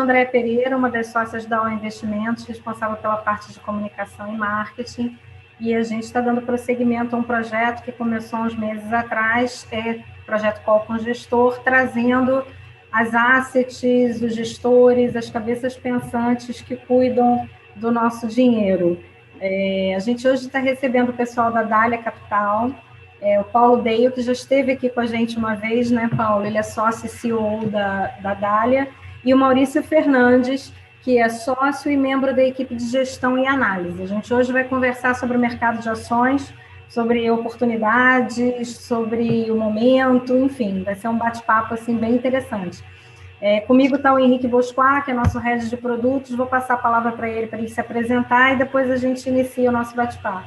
Andréa Pereira, uma das sócias da OA Investimentos, responsável pela parte de comunicação e marketing, e a gente está dando prosseguimento a um projeto que começou há uns meses atrás, projeto Call com Gestor, trazendo as assets, os gestores, as cabeças pensantes que cuidam do nosso dinheiro. A gente hoje está recebendo o pessoal da Dália Capital, o Paulo Deio, que já esteve aqui com a gente uma vez, né, Paulo? Ele é sócio e CEO da Dália, e o Maurício Fernandes, que é sócio e membro da equipe de gestão e análise. A gente hoje vai conversar sobre o mercado de ações, sobre oportunidades, sobre o momento, enfim, vai ser um bate-papo assim, bem interessante. Comigo está o Henrique Bosquá, que é nosso head de produtos, vou passar a palavra para ele se apresentar e depois a gente inicia o nosso bate-papo.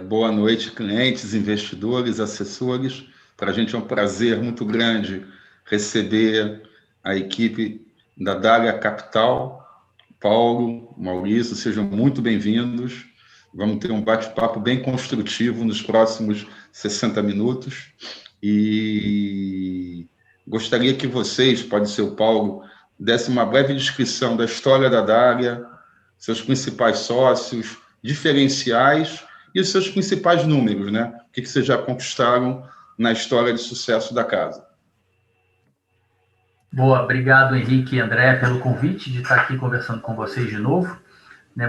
Boa noite, clientes, investidores, assessores. Para a gente é um prazer muito grande receber a equipe da Dália Capital. Paulo, Maurício, sejam muito bem-vindos. Vamos ter um bate-papo bem construtivo nos próximos 60 minutos. E gostaria que vocês, pode ser o Paulo, dessem uma breve descrição da história da Dália, seus principais sócios, diferenciais e os seus principais números, né? O que vocês já conquistaram na história de sucesso da casa. Boa, obrigado, Henrique e André, pelo convite de estar aqui conversando com vocês de novo.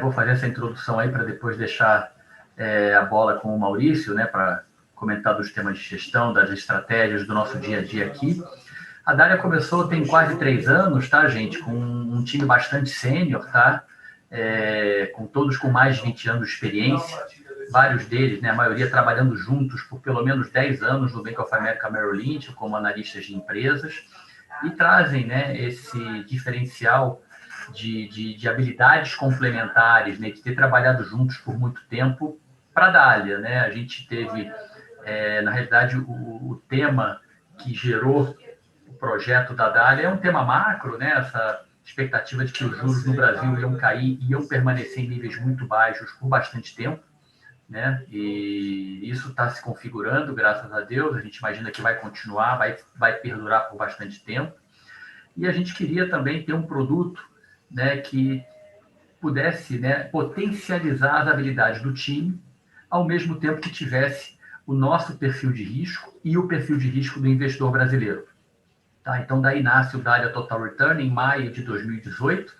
Vou fazer essa introdução aí para depois deixar a bola com o Maurício, para comentar dos temas de gestão, das estratégias do nosso dia a dia aqui. A Dália começou tem quase 3 anos, tá, gente? Com um time bastante sênior, tá? Com todos com mais de 20 anos de experiência. Vários deles, a maioria trabalhando juntos por pelo menos 10 anos no Bank of America Merrill Lynch, como analistas de empresas, e trazem esse diferencial de habilidades complementares, de ter trabalhado juntos por muito tempo para a Dália. A gente teve, na realidade, o tema que gerou o projeto da Dália é um tema macro, essa expectativa de que os juros no Brasil iam cair e iam permanecer em níveis muito baixos por bastante tempo. E isso está se configurando, graças a Deus. A gente imagina que vai continuar, vai perdurar por bastante tempo. E a gente queria também ter um produto que pudesse potencializar as habilidades do time, ao mesmo tempo que tivesse o nosso perfil de risco e o perfil de risco do investidor brasileiro. Tá? Então, daí nasce o Dália Total Return em maio de 2018,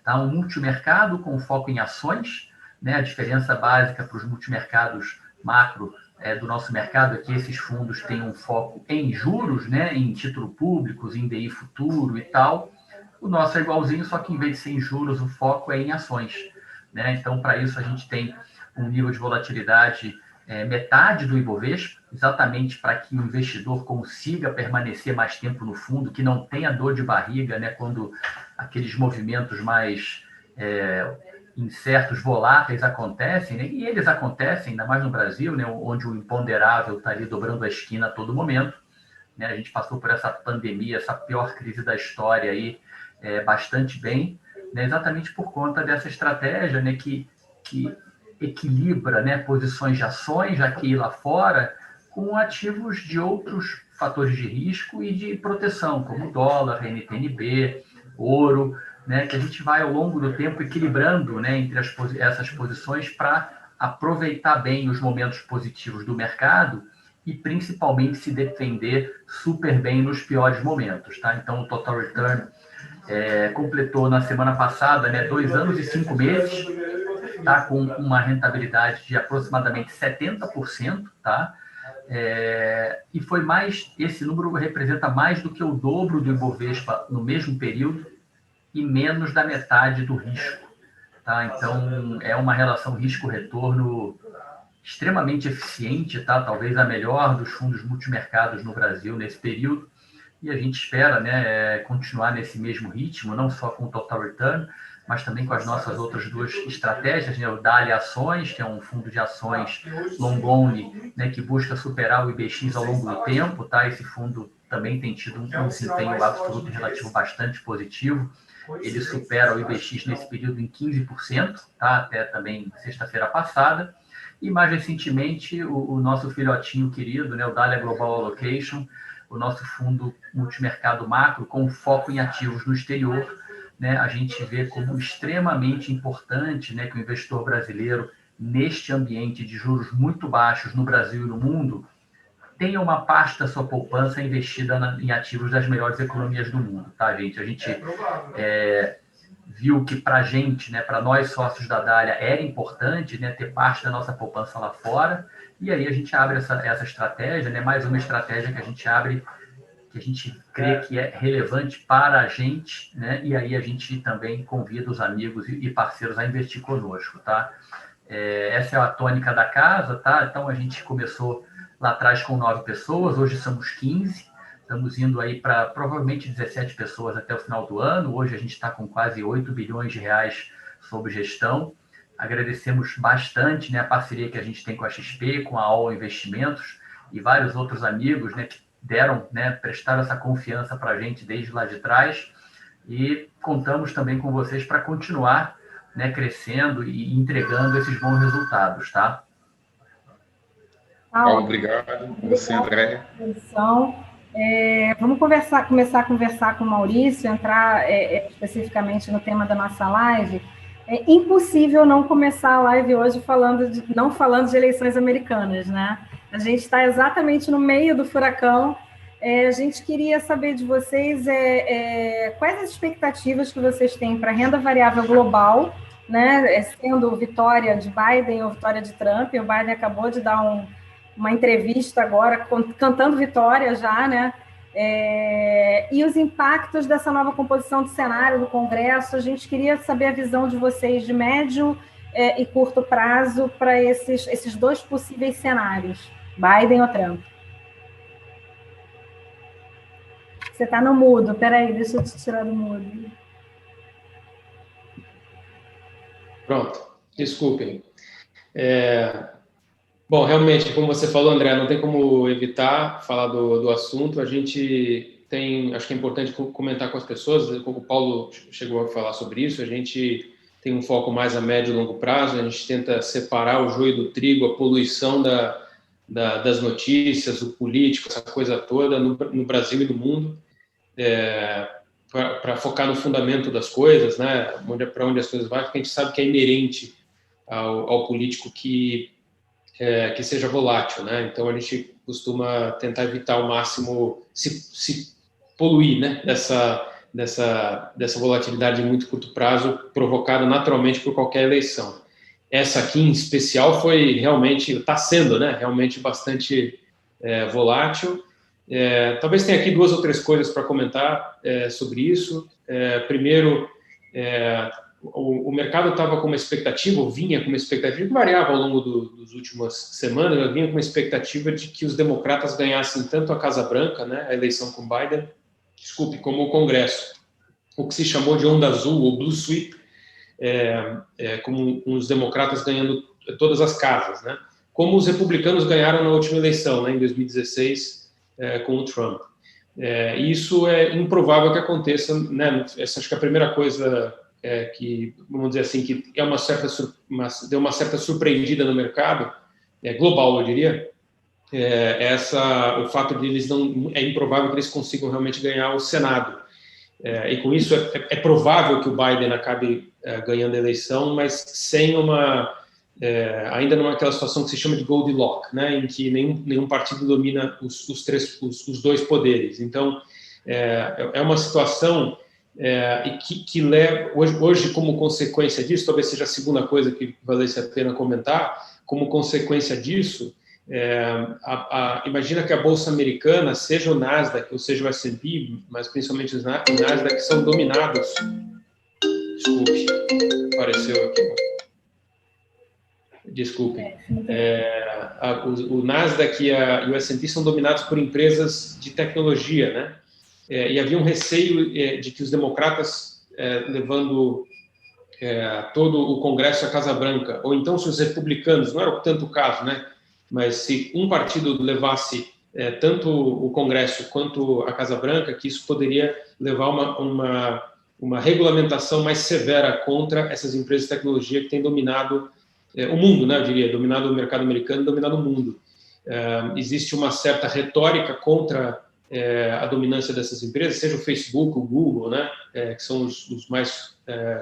tá? Um multimercado com foco em ações. A diferença básica para os multimercados macro do nosso mercado é que esses fundos têm um foco em juros, em título públicos, em DI futuro e tal. O nosso é igualzinho, só que em vez de ser em juros, o foco é em ações. Então, para isso, a gente tem um nível de volatilidade metade do Ibovespa, exatamente para que o investidor consiga permanecer mais tempo no fundo, que não tenha dor de barriga, quando aqueles movimentos mais incertos, voláteis acontecem, e eles acontecem, ainda mais no Brasil, onde o imponderável está ali dobrando a esquina a todo momento. A gente passou por essa pandemia, essa pior crise da história aí, bastante bem, exatamente por conta dessa estratégia que equilibra posições de ações aqui e lá fora com ativos de outros fatores de risco e de proteção, como dólar, NTNB, ouro, que a gente vai ao longo do tempo equilibrando entre essas posições para aproveitar bem os momentos positivos do mercado e principalmente se defender super bem nos piores momentos. Tá? Então, o Total Return completou na semana passada 2 anos e 5 meses, tá? Com uma rentabilidade de aproximadamente 70%. Tá? E foi mais, esse número representa mais do que o dobro do Ibovespa no mesmo período e menos da metade do risco. Tá? Então, é uma relação risco-retorno extremamente eficiente, tá? Talvez a melhor dos fundos multimercados no Brasil nesse período, e a gente espera continuar nesse mesmo ritmo, não só com o Total Return, mas também com as nossas outras 2 estratégias, o Dália Ações, que é um fundo de ações long only, que busca superar o IBX ao longo do tempo. Tá? Esse fundo também tem tido um desempenho absoluto e relativo bastante positivo. Ele supera o IBX nesse período em 15%, tá? Até também sexta-feira passada. E mais recentemente, o nosso filhotinho querido, o Dália Global Allocation, o nosso fundo multimercado macro com foco em ativos no exterior, né, a gente vê como extremamente importante, né, que o investidor brasileiro, neste ambiente de juros muito baixos no Brasil e no mundo, tenha uma parte da sua poupança investida em ativos das melhores economias do mundo, tá, gente? A gente viu que para a gente, né, para nós sócios da Dália, era importante, né, ter parte da nossa poupança lá fora, e aí a gente abre essa estratégia, né, mais uma estratégia que a gente abre, que a gente crê que é relevante para a gente, né, e aí a gente também convida os amigos e parceiros a investir conosco, tá? Essa é a tônica da casa, tá? Então a gente começou lá atrás com 9 pessoas, hoje somos 15, estamos indo aí para provavelmente 17 pessoas até o final do ano. Hoje a gente está com quase 8 bilhões de reais sob gestão. Agradecemos bastante, né, a parceria que a gente tem com a XP, com a AOL Investimentos e vários outros amigos, né, que deram, né, prestaram essa confiança para a gente desde lá de trás. E contamos também com vocês para continuar, né, crescendo e entregando esses bons resultados, tá? Paulo, obrigado. Você, André. Vamos começar a conversar com o Maurício, entrar especificamente no tema da nossa live. É impossível não começar a live hoje não falando de eleições americanas, né? A gente está exatamente no meio do furacão. A gente queria saber de vocês quais as expectativas que vocês têm para a renda variável global, né? Sendo vitória de Biden ou vitória de Trump. O Biden acabou de dar uma entrevista agora, cantando vitória já, né? E os impactos dessa nova composição de cenário do Congresso. A gente queria saber a visão de vocês de médio e curto prazo para esses dois possíveis cenários, Biden ou Trump. Você está no mudo, peraí, deixa eu te tirar do mudo. Pronto, desculpem. Bom, realmente, como você falou, André, não tem como evitar falar do assunto. A gente tem, acho que é importante comentar com as pessoas, o Paulo chegou a falar sobre isso, a gente tem um foco mais a médio e longo prazo, a gente tenta separar o joio do trigo, a poluição das notícias, o político, essa coisa toda no Brasil e no mundo, para focar no fundamento das coisas, né, para onde as coisas vão, porque a gente sabe que é inerente ao político que seja volátil, né? Então a gente costuma tentar evitar ao máximo se poluir, né? Dessa volatilidade de muito curto prazo provocada naturalmente por qualquer eleição. Essa aqui em especial foi realmente, está sendo, né? Realmente bastante volátil. Talvez tenha aqui 2 ou 3 coisas para comentar sobre isso. Primeiro, o mercado estava com uma expectativa, ou vinha com uma expectativa que variava ao longo das últimas semanas, vinha com uma expectativa de que os democratas ganhassem tanto a Casa Branca, né, a eleição com Biden, como o Congresso, o que se chamou de onda azul, ou blue sweep, como os democratas ganhando todas as casas, né, como os republicanos ganharam na última eleição, né, em 2016, com o Trump. Isso é improvável que aconteça, né, essa acho que é a primeira coisa que, vamos dizer assim, que deu uma certa surpreendida no mercado, global, eu diria, o fato de eles é improvável que eles consigam realmente ganhar o Senado. E com isso é provável que o Biden acabe ganhando a eleição, mas sem ainda numa aquela situação que se chama de Goldilocks, né, em que nenhum partido domina os 2 poderes. Então, é uma situação que leva, hoje, como consequência disso, talvez seja a segunda coisa que valesse a pena comentar, como consequência disso, imagina que a Bolsa Americana, seja o Nasdaq, ou seja o S&P, mas principalmente o Nasdaq, são dominados... Desculpe, apareceu aqui. Desculpe. O Nasdaq e o S&P são dominados por empresas de tecnologia, né? E havia um receio de que os democratas, levando todo o Congresso à Casa Branca, ou então se os republicanos, não era tanto o caso, né? Mas se um partido levasse tanto o Congresso quanto a Casa Branca, que isso poderia levar uma regulamentação mais severa contra essas empresas de tecnologia que têm dominado o mundo, né? Eu diria, dominado o mercado americano, dominado o mundo. Existe uma certa retórica contra a dominância dessas empresas, seja o Facebook, o Google, né, que são os mais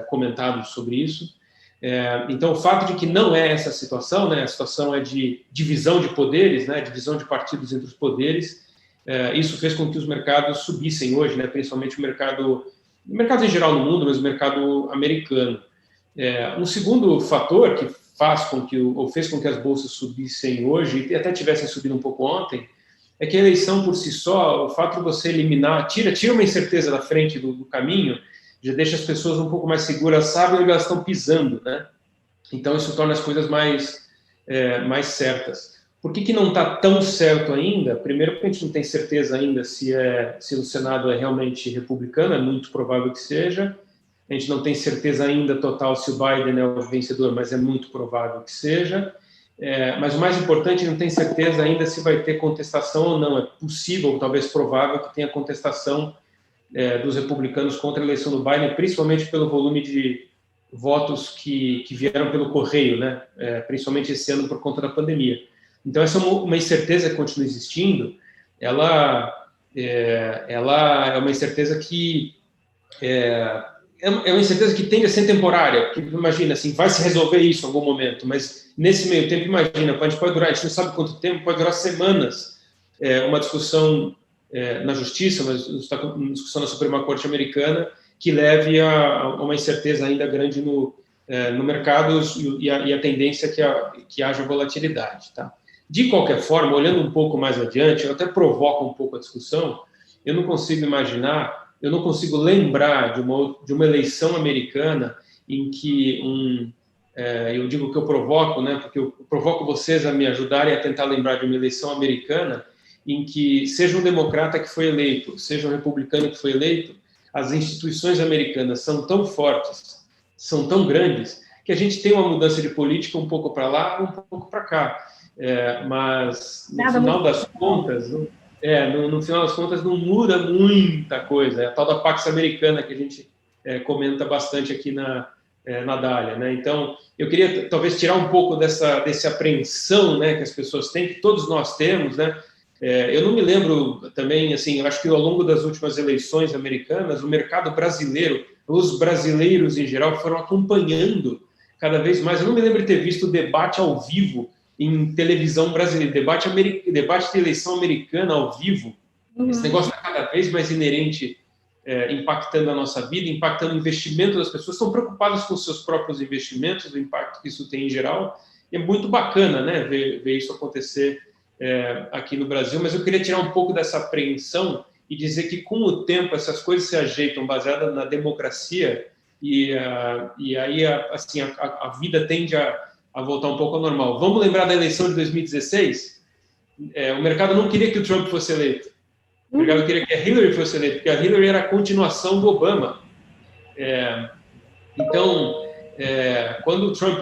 comentados sobre isso. Então, o fato de que não é essa situação, né, a situação é de divisão de poderes, né, divisão de partidos entre os poderes, isso fez com que os mercados subissem hoje, né, principalmente o mercado em geral no mundo, mas o mercado americano. Um segundo fator que fez com que as bolsas subissem hoje, e até tivessem subido um pouco ontem, é que a eleição por si só, o fato de você eliminar, tira uma incerteza da frente do caminho, já deixa as pessoas um pouco mais seguras, sabem onde elas estão pisando, né? Então, isso torna as coisas mais certas. Por que não está tão certo ainda? Primeiro, porque a gente não tem certeza ainda se o Senado é realmente republicano, é muito provável que seja. A gente não tem certeza ainda total se o Biden é o vencedor, mas é muito provável que seja. Mas o mais importante, não tem certeza ainda se vai ter contestação ou não. É possível, talvez provável, que tenha contestação dos republicanos contra a eleição do Biden, principalmente pelo volume de votos que vieram pelo correio, né? Principalmente esse ano por conta da pandemia. Então, essa é uma incerteza que continua existindo. Ela é uma incerteza que é uma incerteza que tende a ser temporária, porque imagina, assim, vai se resolver isso em algum momento, mas nesse meio tempo, imagina, a gente não sabe quanto tempo, pode durar semanas, uma discussão na Justiça, uma discussão na Suprema Corte Americana, que leve a uma incerteza ainda grande no mercado e a tendência que haja volatilidade. Tá? De qualquer forma, olhando um pouco mais adiante, eu até provoco um pouco a discussão, eu não consigo lembrar de uma eleição americana em que eu digo que eu provoco, né, porque eu provoco vocês a me ajudarem a tentar lembrar de uma eleição americana em que seja um democrata que foi eleito, seja um republicano que foi eleito, as instituições americanas são tão fortes, são tão grandes, que a gente tem uma mudança de política um pouco para lá, um pouco para cá. Mas no final das contas... no final das contas, não muda muita coisa. É a tal da Pax Americana que a gente comenta bastante aqui na Dália, né? Então, eu queria talvez tirar um pouco dessa apreensão, né, que as pessoas têm, que todos nós temos, né? Eu não me lembro também, assim, eu acho que ao longo das últimas eleições americanas, o mercado brasileiro, os brasileiros em geral, foram acompanhando cada vez mais. Eu não me lembro de ter visto debate ao vivo em televisão brasileira, debate de eleição americana ao vivo. Esse negócio está cada vez mais inerente, impactando a nossa vida, impactando o investimento das pessoas. Estão preocupadas com os seus próprios investimentos, o impacto que isso tem em geral. E é muito bacana, né, ver isso acontecer aqui no Brasil. Mas eu queria tirar um pouco dessa apreensão e dizer que, com o tempo, essas coisas se ajeitam baseadas na democracia e aí assim, a vida tende a voltar um pouco ao normal. Vamos lembrar da eleição de 2016? O mercado não queria que o Trump fosse eleito. O mercado queria que a Hillary fosse eleita, porque a Hillary era a continuação do Obama. Então, quando o Trump...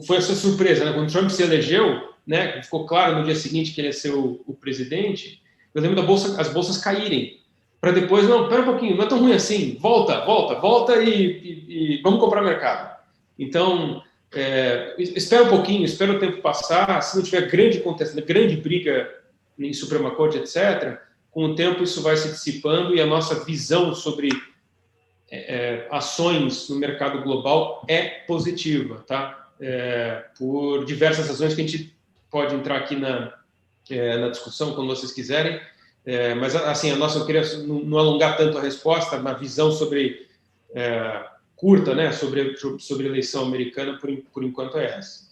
foi essa surpresa, né? Quando o Trump se elegeu, né, ficou claro no dia seguinte que ele ia ser o presidente, eu lembro as bolsas caírem. Para depois, não, espera um pouquinho, não é tão ruim assim, volta e vamos comprar mercado. Então, espera um pouquinho, espera o tempo passar, se não tiver grande briga em Suprema Corte, etc., com o tempo isso vai se dissipando e a nossa visão sobre ações no mercado global é positiva, tá? Por diversas razões que a gente pode entrar aqui na discussão, quando vocês quiserem, mas, assim, eu queria não alongar tanto a resposta, na visão sobre... curta, né, sobre a eleição americana, por enquanto é essa.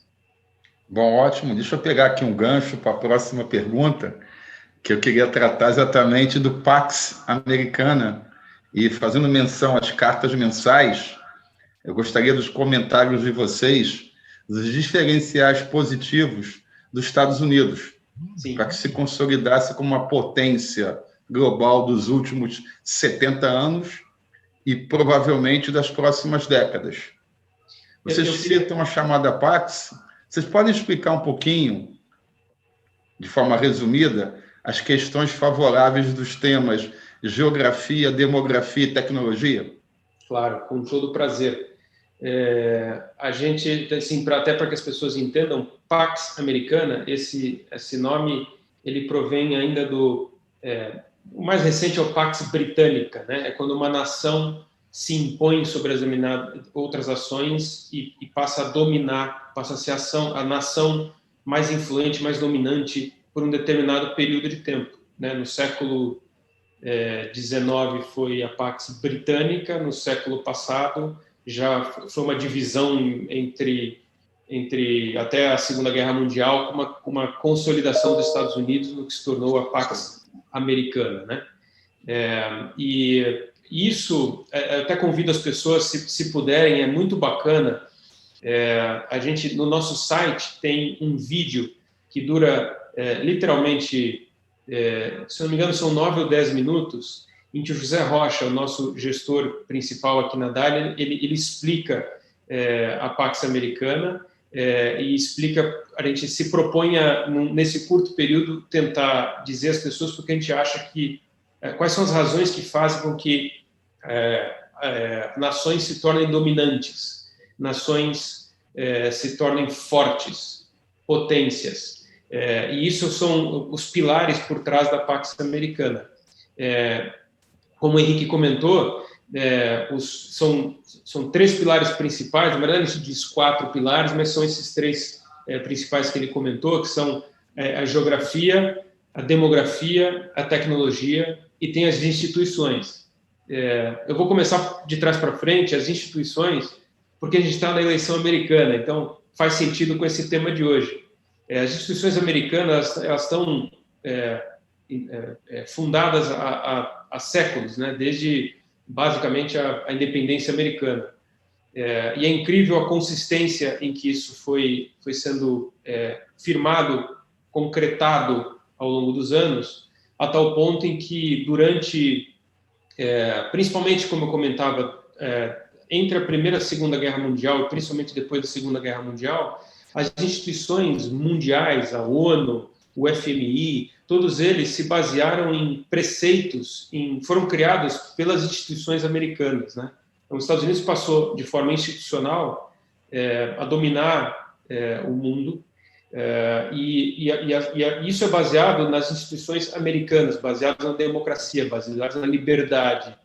Bom, ótimo. Deixa eu pegar aqui um gancho para a próxima pergunta, que eu queria tratar exatamente do Pax Americana, e fazendo menção às cartas mensais, eu gostaria dos comentários de vocês dos diferenciais positivos dos Estados Unidos, para que se consolidasse como uma potência global dos últimos 70 anos, e provavelmente das próximas décadas. Vocês citam a chamada Pax. Vocês podem explicar um pouquinho, de forma resumida, as questões favoráveis dos temas geografia, demografia e tecnologia? Claro, com todo prazer. A gente, assim, até para que as pessoas entendam, Pax Americana, esse nome, ele provém ainda o mais recente é o Pax Britânica, né? É quando uma nação se impõe sobre as outras ações e passa a dominar, passa a ser a nação mais influente, mais dominante por um determinado período de tempo, né? No século XIX foi a Pax Britânica, no século passado já foi uma divisão entre até a Segunda Guerra Mundial, com uma consolidação dos Estados Unidos no que se tornou a Pax Americana, né? E isso, até convido as pessoas, se puderem, é muito bacana. A gente, no nosso site, tem um vídeo que dura literalmente, se não me engano, são 9 ou 10 minutos, em que o José Rocha, o nosso gestor principal aqui na Dália, ele explica a Pax Americana e explica, a gente se propõe nesse curto período, tentar dizer às pessoas porque a gente acha que quais são as razões que fazem com que nações se tornem dominantes, nações se tornem fortes, potências. E isso são os pilares por trás da Pax Americana. Como o Henrique comentou, são 3 pilares principais, na verdade a gente diz 4 pilares, mas são esses 3 principais que ele comentou, que são a geografia, a demografia, a tecnologia e tem as instituições. Eu vou começar de trás para frente, as instituições, porque a gente está na eleição americana, então faz sentido com esse tema de hoje. As instituições americanas, elas estão fundadas há séculos, né? Desde basicamente a independência americana. E é incrível a consistência em que isso foi sendo firmado, concretado ao longo dos anos, a tal ponto em que durante, principalmente como eu comentava, entre a Primeira e a Segunda Guerra Mundial, e principalmente depois da Segunda Guerra Mundial, as instituições mundiais, a ONU, o FMI, todos eles se basearam em preceitos, foram criados pelas instituições americanas, né? Então, os Estados Unidos passou, de forma institucional, a dominar o mundo, e isso é baseado nas instituições americanas, baseadas na democracia, baseadas na liberdade,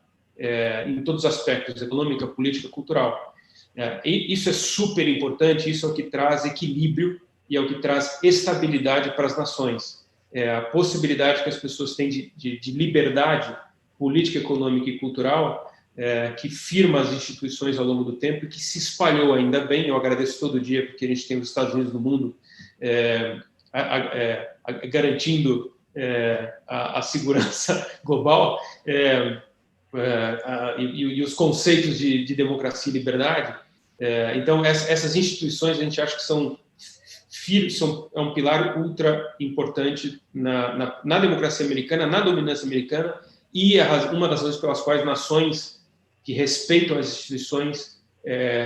em todos os aspectos, econômica, política, cultural. E isso é super importante, isso é o que traz equilíbrio e é o que traz estabilidade para as nações. A possibilidade que as pessoas têm de liberdade política, econômica e cultural, que firma as instituições ao longo do tempo e que se espalhou ainda bem. Eu agradeço todo dia porque a gente tem os Estados Unidos no mundo garantindo a segurança global e os conceitos de democracia e liberdade. Então, essas instituições a gente acha que é um pilar ultra importante na democracia americana, na dominância americana, e uma das razões pelas quais nações que respeitam as instituições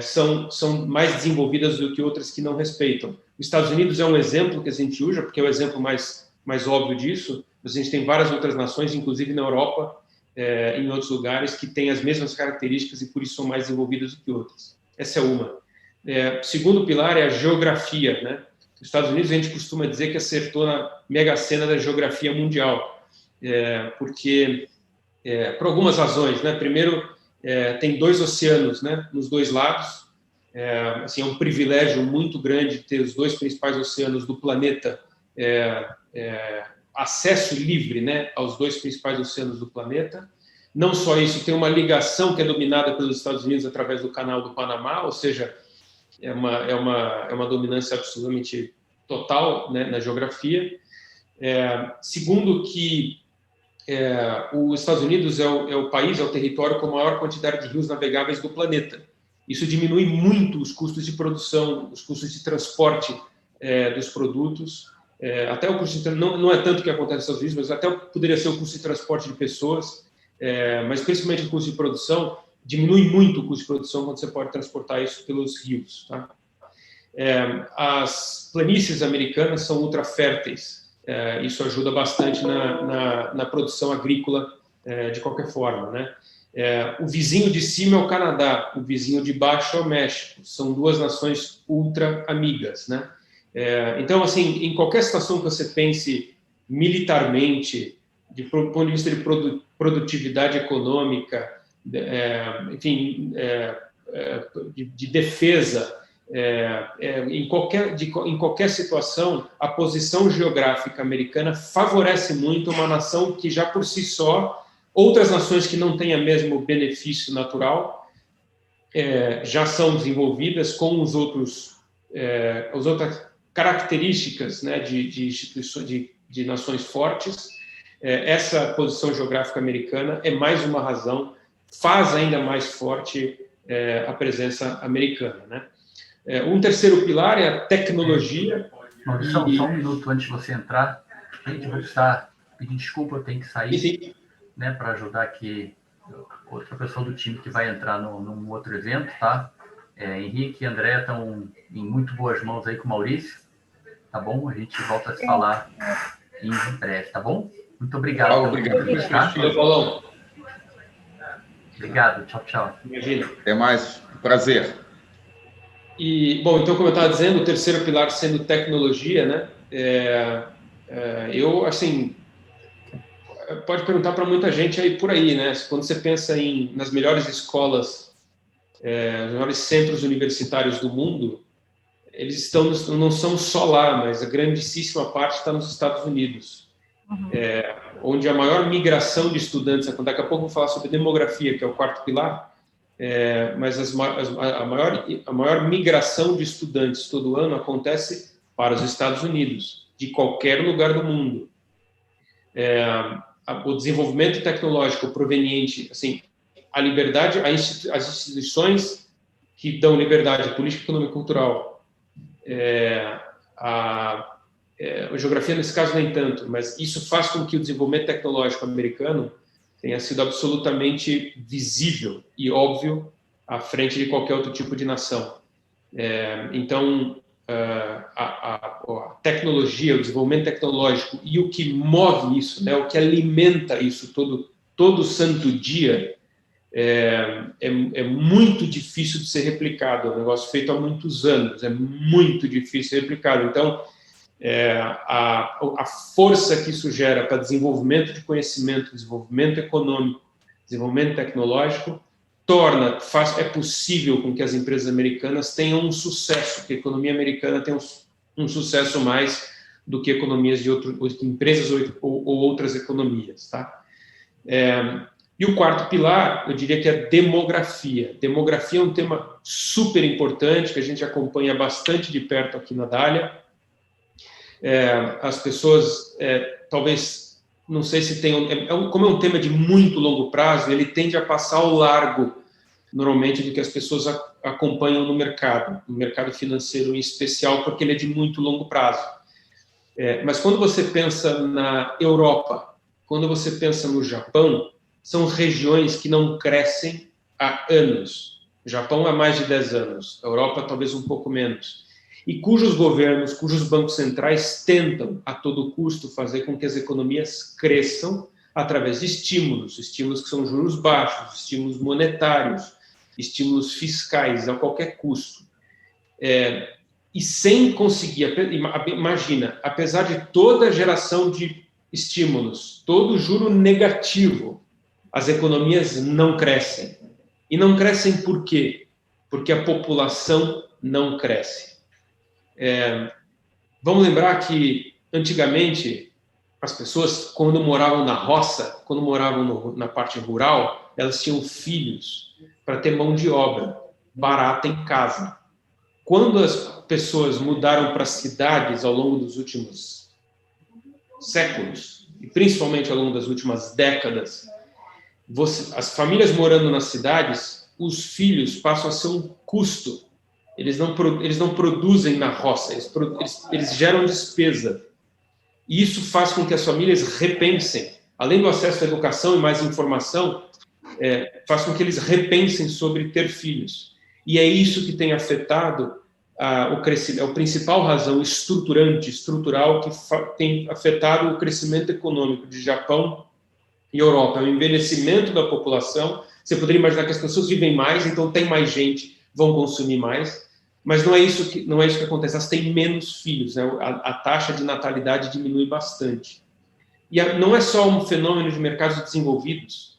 são mais desenvolvidas do que outras que não respeitam. Os Estados Unidos é um exemplo que a gente usa, porque é o exemplo mais óbvio disso, mas a gente tem várias outras nações, inclusive na Europa, em outros lugares, que têm as mesmas características e por isso são mais desenvolvidas do que outras. Essa é uma. Segundo pilar é a geografia, né? Nos Estados Unidos a gente costuma dizer que acertou na mega sena da geografia mundial, porque por algumas razões, né? Primeiro, tem 2 oceanos, né? Nos 2 lados, assim, é um privilégio muito grande ter os 2 principais oceanos do planeta, acesso livre, né? Aos 2 principais oceanos do planeta. Não só isso, tem uma ligação que é dominada pelos Estados Unidos através do Canal do Panamá, ou seja, é uma dominância absolutamente total, né, na geografia. Segundo, que os Estados Unidos é o país, é o território com a maior quantidade de rios navegáveis do planeta. Isso diminui muito os custos de produção, os custos de transporte dos produtos. Até o custo não é tanto o que acontece nos Estados Unidos, mas até poderia ser o custo de transporte de pessoas. Mas principalmente o custo de produção, diminui muito o custo de produção quando você pode transportar isso pelos rios. Tá? As planícies americanas são ultra férteis, isso ajuda bastante na produção agrícola de qualquer forma, né? O vizinho de cima é o Canadá, o vizinho de baixo é o México, são 2 nações ultra amigas, né? Então, assim, em qualquer situação que você pense militarmente, do ponto de vista de produtividade econômica, enfim, de defesa, em qualquer situação, a posição geográfica americana favorece muito uma nação que já por si só, outras nações que não têm o mesmo benefício natural, já são desenvolvidas com as outras características, né, de instituições, de nações fortes. Essa posição geográfica americana é mais uma razão, faz ainda mais forte a presença americana, né? Um terceiro pilar é a tecnologia. Maurício, só um minuto antes de você entrar. Gente, vou precisar pedir desculpa, eu tenho que sair, né, para ajudar aqui outra pessoa do time que vai entrar num outro evento, tá? Henrique e André estão em muito boas mãos aí com o Maurício, tá bom? A gente volta a se falar em breve, tá bom? Muito obrigado. Paulão. Obrigado, tchau, tchau. Imagina. Até mais, prazer. Bom, então, como eu estava dizendo, o terceiro pilar sendo tecnologia, né? Eu, assim, pode perguntar para muita gente aí por aí, né? Quando você pensa nas melhores escolas, os maiores centros universitários do mundo, eles não são só lá, mas a grandíssima parte está nos Estados Unidos, onde a maior migração de estudantes, daqui a pouco eu vou falar sobre demografia, que é o quarto pilar, mas a maior migração de estudantes todo ano acontece para os Estados Unidos, de qualquer lugar do mundo. O desenvolvimento tecnológico proveniente, assim, a liberdade, as instituições que dão liberdade política, econômica e cultural, a geografia nesse caso nem tanto, mas isso faz com que o desenvolvimento tecnológico americano tenha sido absolutamente visível e óbvio à frente de qualquer outro tipo de nação. Então, a tecnologia, o desenvolvimento tecnológico e o que move isso, né, o que alimenta isso todo santo dia, é muito difícil de ser replicado. É um negócio feito há muitos anos, é muito difícil de ser replicado. Então, a força que isso gera para desenvolvimento de conhecimento, desenvolvimento econômico, desenvolvimento tecnológico, é possível com que as empresas americanas tenham um sucesso, que a economia americana tem um sucesso mais do que economias de empresas ou outras economias, tá? E o quarto pilar, eu diria que é a demografia. Demografia é um tema super importante, que a gente acompanha bastante de perto aqui na Dália. As pessoas, talvez, não sei se tem... como é um tema de muito longo prazo, ele tende a passar ao largo, normalmente, do que as pessoas acompanham no mercado financeiro em especial, porque ele é de muito longo prazo. Mas quando você pensa na Europa, quando você pensa no Japão, são regiões que não crescem há anos. O Japão há mais de 10 anos, a Europa talvez um pouco menos. E cujos governos, cujos bancos centrais tentam a todo custo fazer com que as economias cresçam através de estímulos que são juros baixos, estímulos monetários, estímulos fiscais a qualquer custo. E sem conseguir, imagina, apesar de toda a geração de estímulos, todo o juro negativo, as economias não crescem. E não crescem por quê? Porque a população não cresce. Vamos lembrar que, antigamente, as pessoas, quando moravam na roça, quando moravam na parte rural, elas tinham filhos para ter mão de obra barata em casa. Quando as pessoas mudaram para as cidades ao longo dos últimos séculos, e principalmente ao longo das últimas décadas, as famílias morando nas cidades, os filhos passam a ser um custo. Eles não produzem na roça, eles geram despesa. E isso faz com que as famílias repensem, além do acesso à educação e mais informação, faz com que eles repensem sobre ter filhos. E é isso que tem afetado o crescimento, é a principal razão estrutural que tem afetado o crescimento econômico de Japão e Europa. É o envelhecimento da população. Você poderia imaginar que as pessoas vivem mais, então tem mais gente, vão consumir mais, mas não é isso que acontece. Elas têm menos filhos, né? A taxa de natalidade diminui bastante. não é só um fenômeno de mercados desenvolvidos.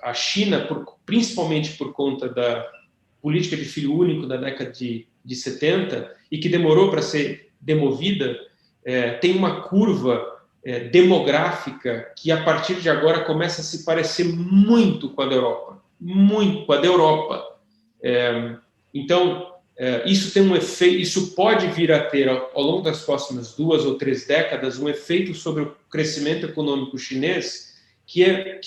A China, principalmente por conta da política de filho único da década de 70, e que demorou para ser demovida, tem uma curva demográfica que, a partir de agora, começa a se parecer muito com a da Europa. Muito com a da Europa. Então, isso tem um efeito, isso pode vir a ter, ao longo das próximas 2 ou 3 décadas, um efeito sobre o crescimento econômico chinês, que ele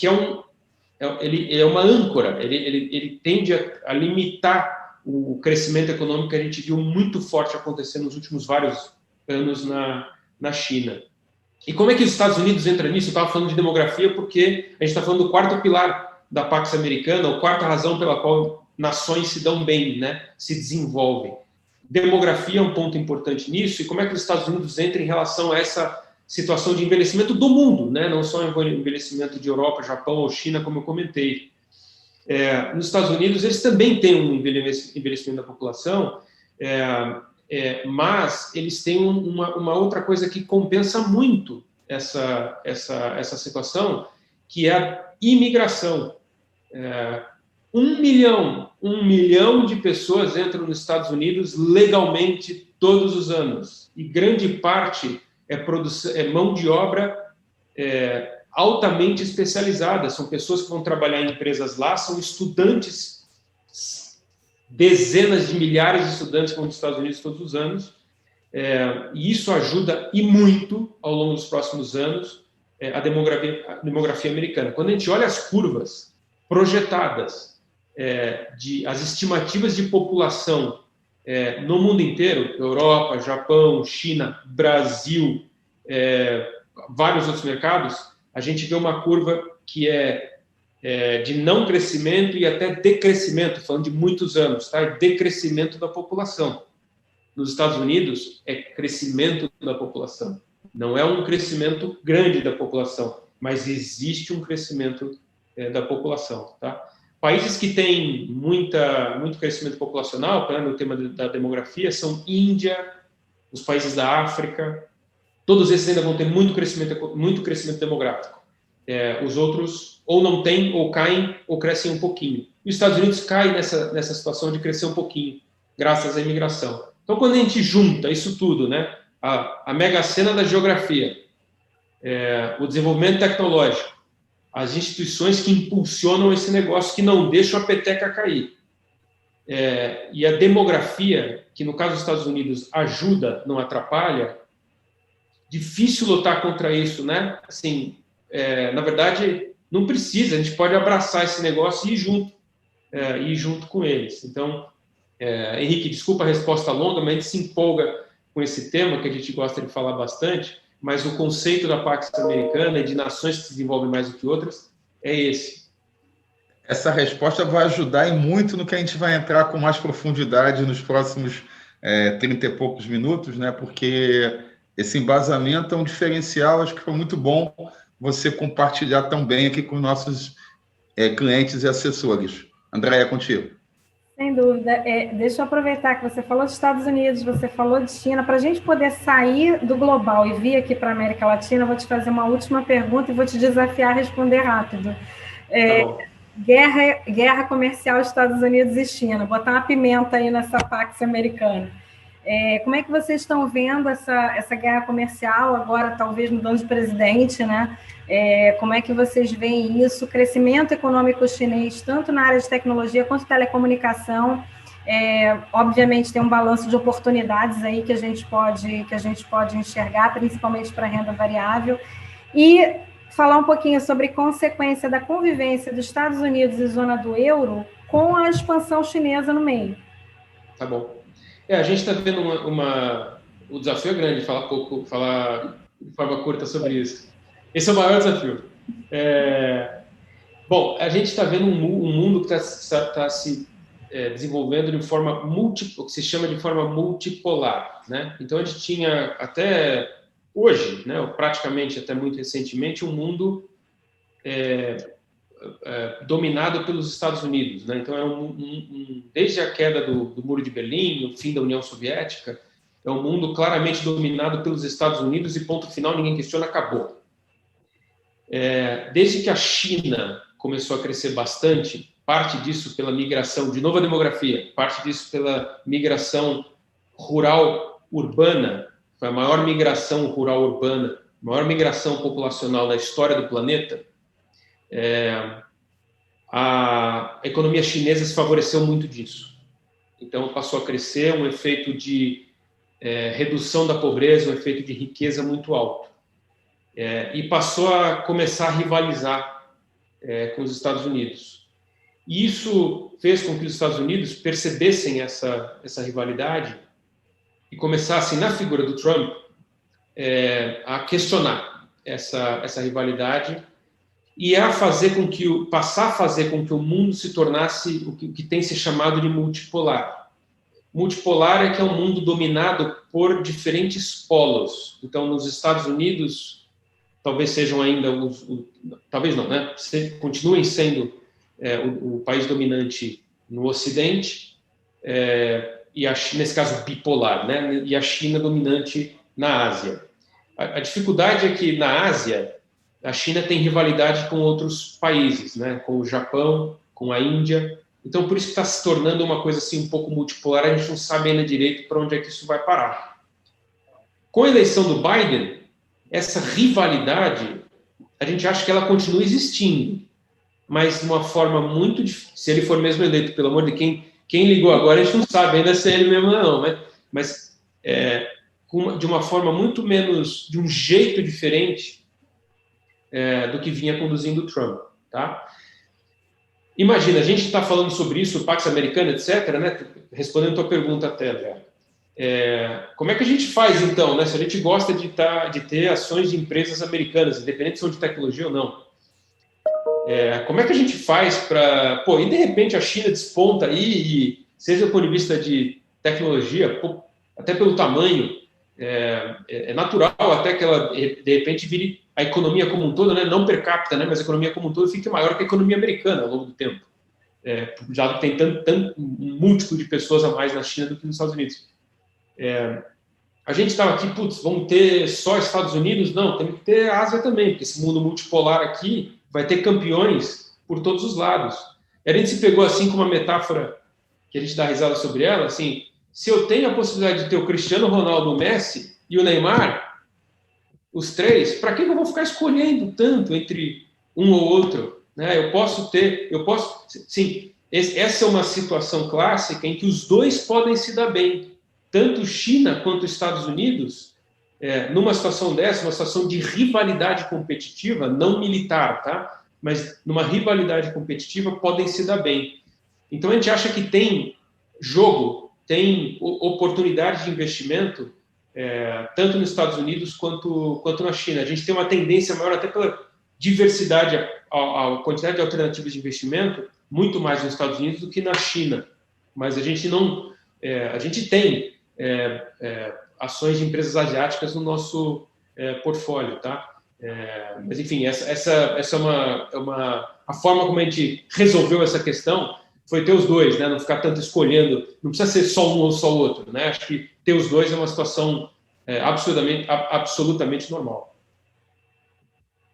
é uma âncora, ele tende a limitar o crescimento econômico que a gente viu muito forte acontecer nos últimos vários anos na China. E como é que os Estados Unidos entram nisso? Eu estava falando de demografia porque a gente está falando do 4º pilar da Pax Americana, a 4ª razão pela qual nações se dão bem, né? Se desenvolvem. Demografia é um ponto importante nisso, e como é que os Estados Unidos entram em relação a essa situação de envelhecimento do mundo, né? Não só envelhecimento de Europa, Japão ou China, como eu comentei. Nos Estados Unidos, eles também têm um envelhecimento da população, mas eles têm uma outra coisa que compensa muito essa situação, que é a imigração. 1 milhão de pessoas entram nos Estados Unidos legalmente todos os anos, e grande parte é mão de obra altamente especializada. São pessoas que vão trabalhar em empresas lá, são estudantes, dezenas de milhares de estudantes que vão para os Estados Unidos todos os anos, e isso ajuda e muito ao longo dos próximos anos a demografia americana. Quando a gente olha as curvas projetadas, as estimativas de população no mundo inteiro, Europa, Japão, China, Brasil, vários outros mercados, a gente vê uma curva que de não crescimento e até decrescimento, falando de muitos anos, tá? Decrescimento da população. Nos Estados Unidos, é crescimento da população. Não é um crescimento grande da população, mas existe um crescimento da população, tá? Países que têm muito crescimento populacional, no tema da demografia, são Índia, os países da África. Todos esses ainda vão ter muito crescimento demográfico. Os outros ou não têm, ou caem, ou crescem um pouquinho. E os Estados Unidos caem nessa situação de crescer um pouquinho, graças à imigração. Então, quando a gente junta isso tudo, né, a mega-sena da geografia, o desenvolvimento tecnológico, as instituições que impulsionam esse negócio, que não deixam a peteca cair, e a demografia, que no caso dos Estados Unidos ajuda, não atrapalha, difícil lutar contra isso, né? Assim, na verdade, não precisa, a gente pode abraçar esse negócio e ir junto com eles. Então, Henrique, desculpa a resposta longa, mas a gente se empolga com esse tema, que a gente gosta de falar bastante, mas o conceito da Pax Americana e de nações que se desenvolvem mais do que outras é esse. Essa resposta vai ajudar e muito no que a gente vai entrar com mais profundidade nos próximos 30 e poucos minutos, né? Porque esse embasamento é um diferencial, acho que foi muito bom você compartilhar tão bem aqui com nossos clientes e assessores. Andréia, contigo. Sem dúvida. Deixa eu aproveitar que você falou dos Estados Unidos, você falou de China. Para a gente poder sair do global e vir aqui para a América Latina, eu vou te fazer uma última pergunta e vou te desafiar a responder rápido. Guerra comercial Estados Unidos e China. Botar uma pimenta aí nessa Pax Americana. Como é que vocês estão vendo essa guerra comercial, agora talvez mudando de presidente, né? Como é que vocês veem isso? O crescimento econômico chinês, tanto na área de tecnologia quanto telecomunicação, obviamente tem um balanço de oportunidades aí que a gente pode enxergar, principalmente para a renda variável, e falar um pouquinho sobre consequência da convivência dos Estados Unidos e zona do euro com a expansão chinesa no meio. Tá bom. A gente está vendo o desafio é grande, falar de forma curta sobre isso. Esse é o maior desafio. Bom, a gente está vendo um mundo que está se desenvolvendo de forma o que se chama de forma multipolar, né? Então a gente tinha até hoje, né, praticamente até muito recentemente, um mundo dominado pelos Estados Unidos, né? Então desde a queda do Muro de Berlim, o fim da União Soviética, é um mundo claramente dominado pelos Estados Unidos e ponto final, ninguém questiona, acabou. desde que a China começou a crescer bastante, parte disso pela migração, de novo a demografia, parte disso pela migração rural-urbana, foi a maior migração rural-urbana, a maior migração populacional da história do planeta, a economia chinesa se favoreceu muito disso. Então, passou a crescer um efeito de redução da pobreza, um efeito de riqueza muito alto. E passou a começar a rivalizar com os Estados Unidos. E isso fez com que os Estados Unidos percebessem essa rivalidade e começassem, na figura do Trump, a questionar essa rivalidade e passar a fazer com que o mundo se tornasse o que tem se chamado de multipolar. Multipolar é que é um mundo dominado por diferentes polos. Então, nos Estados Unidos, talvez sejam ainda talvez não, né? Continuem sendo o país dominante no Ocidente, e nesse caso bipolar, né? E a China dominante na Ásia. A dificuldade é que na Ásia a China tem rivalidade com outros países, né? Com o Japão, com a Índia. Então, por isso que está se tornando uma coisa assim um pouco multipolar, a gente não sabe ainda direito para onde é que isso vai parar. Com a eleição do Biden, essa rivalidade, a gente acha que ela continua existindo, mas de uma forma muito difícil. Se ele for mesmo eleito, pelo amor de quem ligou agora, a gente não sabe ainda se é ele mesmo ou não, mas de uma forma muito menos, de um jeito diferente do que vinha conduzindo o Trump, tá? Imagina, a gente está falando sobre isso, o Pax Americano, etc., né? Respondendo a tua pergunta até, André. Como é que a gente faz, então, né? Se a gente gosta de ter ações de empresas americanas, independente se são de tecnologia ou não, como é que a gente faz para... e de repente a China desponta aí, e, seja do ponto de vista de tecnologia, até pelo tamanho, é natural até que ela, de repente, vire a economia como um todo, né? Não per capita, né? Mas a economia como um todo fique maior que a economia americana ao longo do tempo. Já tem tanto um múltiplo de pessoas a mais na China do que nos Estados Unidos. A gente estava aqui, vamos ter só Estados Unidos? Não, temos que ter a Ásia também, porque esse mundo multipolar aqui vai ter campeões por todos os lados. E a gente se pegou assim com uma metáfora que a gente dá risada sobre ela, assim, se eu tenho a possibilidade de ter o Cristiano Ronaldo, o Messi e o Neymar, os três, para que eu vou ficar escolhendo tanto entre um ou outro? Né? Sim, essa é uma situação clássica em que os dois podem se dar bem. Tanto China quanto Estados Unidos, numa situação dessa, uma situação de rivalidade competitiva, não militar, tá? Mas numa rivalidade competitiva, podem se dar bem. Então, a gente acha que tem jogo, tem oportunidade de investimento, tanto nos Estados Unidos quanto na China. A gente tem uma tendência maior, até pela diversidade, a quantidade de alternativas de investimento, muito mais nos Estados Unidos do que na China. Mas a gente não... a gente tem ações de empresas asiáticas no nosso portfólio, tá? Mas, enfim, essa é a forma como a gente resolveu essa questão foi ter os dois, né? Não ficar tanto escolhendo, não precisa ser só um ou só o outro, né? Acho que ter os dois é uma situação absolutamente normal.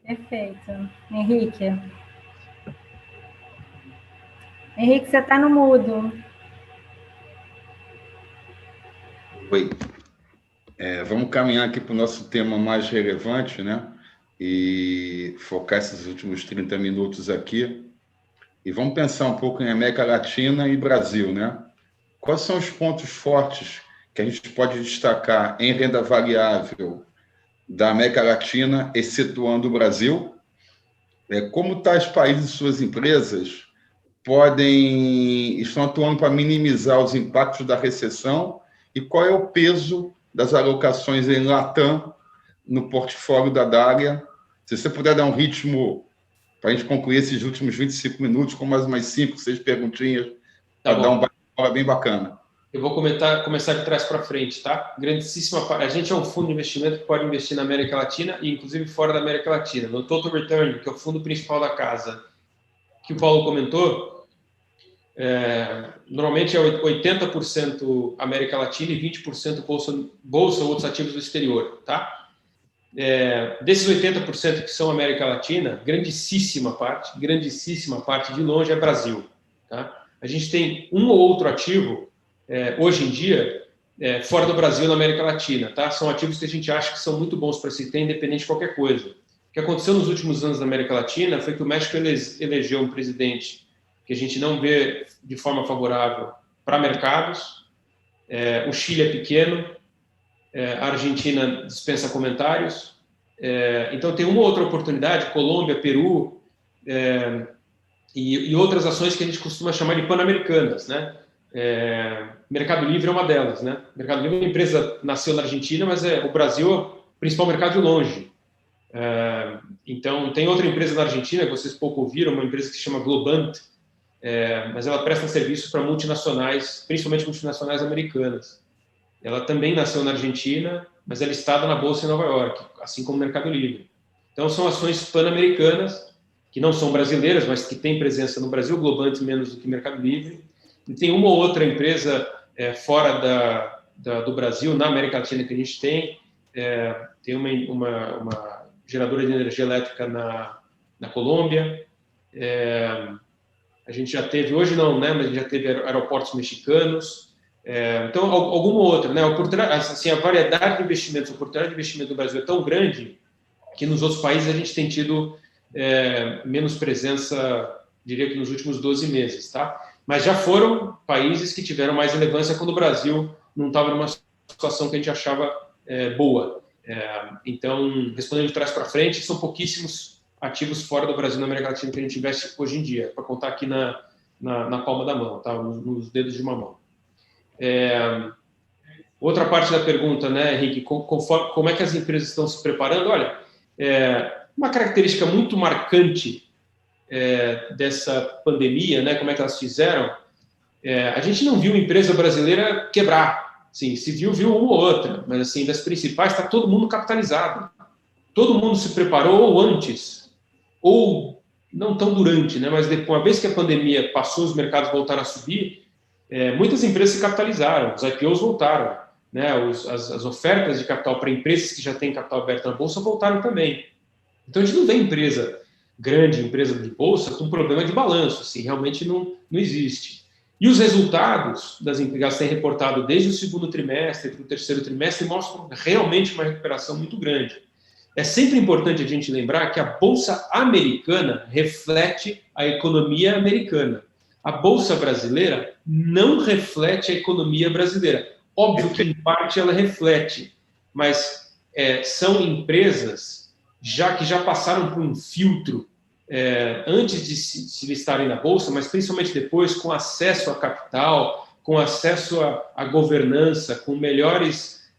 Perfeito. Henrique, você está no mudo. Oi. Vamos caminhar aqui para o nosso tema mais relevante, né? E focar esses últimos 30 minutos aqui. E vamos pensar um pouco em América Latina e Brasil, né? Quais são os pontos fortes que a gente pode destacar em renda variável da América Latina, excetuando o Brasil? Como tais países e suas empresas estão atuando para minimizar os impactos da recessão e qual é o peso das alocações em Latam no portfólio da Dália? Se você puder dar um ritmo para a gente concluir esses últimos 25 minutos com mais umas 5, 6 perguntinhas, para dar um bate-bola bem bacana. Eu vou começar de trás para frente, tá? A gente é um fundo de investimento que pode investir na América Latina e, inclusive, fora da América Latina. No Total Return, que é o fundo principal da casa, que o Paulo comentou, normalmente é 80% América Latina e 20% bolsa ou outros ativos do exterior, tá? desses 80% que são América Latina, grandíssima parte de longe é Brasil. Tá? A gente tem um ou outro ativo, hoje em dia, fora do Brasil na América Latina. Tá? São ativos que a gente acha que são muito bons para se ter, independente de qualquer coisa. O que aconteceu nos últimos anos na América Latina foi que o México elegeu um presidente que a gente não vê de forma favorável para mercados. O Chile é pequeno, a Argentina dispensa comentários. Então, tem uma outra oportunidade, Colômbia, Peru e outras ações que a gente costuma chamar de pan-americanas, né? Mercado Livre é uma delas, né? Mercado Livre é uma empresa, nasceu na Argentina, mas o Brasil é o principal mercado de longe. Então, tem outra empresa na Argentina, que vocês pouco ouviram, uma empresa que se chama Globant, mas ela presta serviços para multinacionais, principalmente multinacionais americanas. Ela também nasceu na Argentina, mas é listada na Bolsa em Nova York, assim como o Mercado Livre. Então, são ações pan-americanas, que não são brasileiras, mas que têm presença no Brasil, Globant menos do que Mercado Livre. E tem uma ou outra empresa fora do Brasil, na América Latina, que a gente tem. Tem uma geradora de energia elétrica na Colômbia. A gente já teve, hoje não, né, mas a gente já teve aeroportos mexicanos. Então, alguma outra, né? Assim, a variedade de investimentos, a oportunidade de investimento no Brasil é tão grande que nos outros países a gente tem tido menos presença, diria que nos últimos 12 meses, tá? Mas já foram países que tiveram mais relevância quando o Brasil não estava numa situação que a gente achava boa. Então, respondendo de trás para frente, são pouquíssimos ativos fora do Brasil na América Latina que a gente investe hoje em dia, para contar aqui na palma da mão, tá? Nos dedos de uma mão. Outra parte da pergunta, né, Henrique, como é que as empresas estão se preparando? Olha, uma característica muito marcante dessa pandemia, né, como é que elas fizeram, a gente não viu empresa brasileira quebrar. Sim, se viu uma ou outra, mas assim, das principais está todo mundo capitalizado. Todo mundo se preparou ou antes, ou não tão durante, né, mas depois, uma vez que a pandemia passou, os mercados voltaram a subir, muitas empresas se capitalizaram, os IPOs voltaram, né, as ofertas de capital para empresas que já têm capital aberto na Bolsa voltaram também. Então, a gente não vê empresa grande, empresa de Bolsa, com problema de balanço, assim, realmente não existe. E os resultados das empresas têm reportado desde o segundo trimestre para o terceiro trimestre mostram realmente uma recuperação muito grande. É sempre importante a gente lembrar que a Bolsa americana reflete a economia americana. A Bolsa brasileira não reflete a economia brasileira. Óbvio que, em parte, ela reflete, mas são empresas que já passaram por um filtro antes de se listarem na Bolsa, mas principalmente depois, com acesso a capital, com acesso à governança, com melhores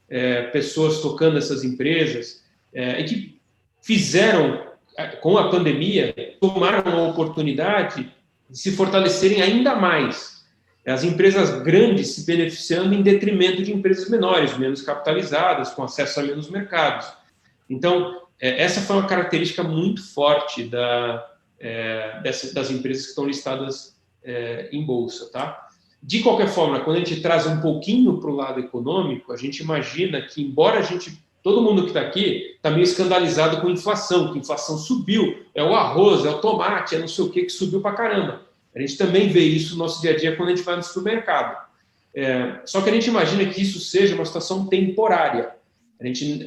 pessoas tocando essas empresas, e que fizeram, com a pandemia, tomaram a oportunidade de se fortalecerem ainda mais. As empresas grandes se beneficiando em detrimento de empresas menores, menos capitalizadas, com acesso a menos mercados. Então, essa foi uma característica muito forte das empresas que estão listadas em bolsa, tá? De qualquer forma, quando a gente traz um pouquinho para o lado econômico, a gente imagina que, embora todo mundo que está aqui está meio escandalizado com a inflação, que a inflação subiu, é o arroz, é o tomate, é não sei o que subiu para caramba. A gente também vê isso no nosso dia a dia quando a gente vai no supermercado. Só que a gente imagina que isso seja uma situação temporária. A gente,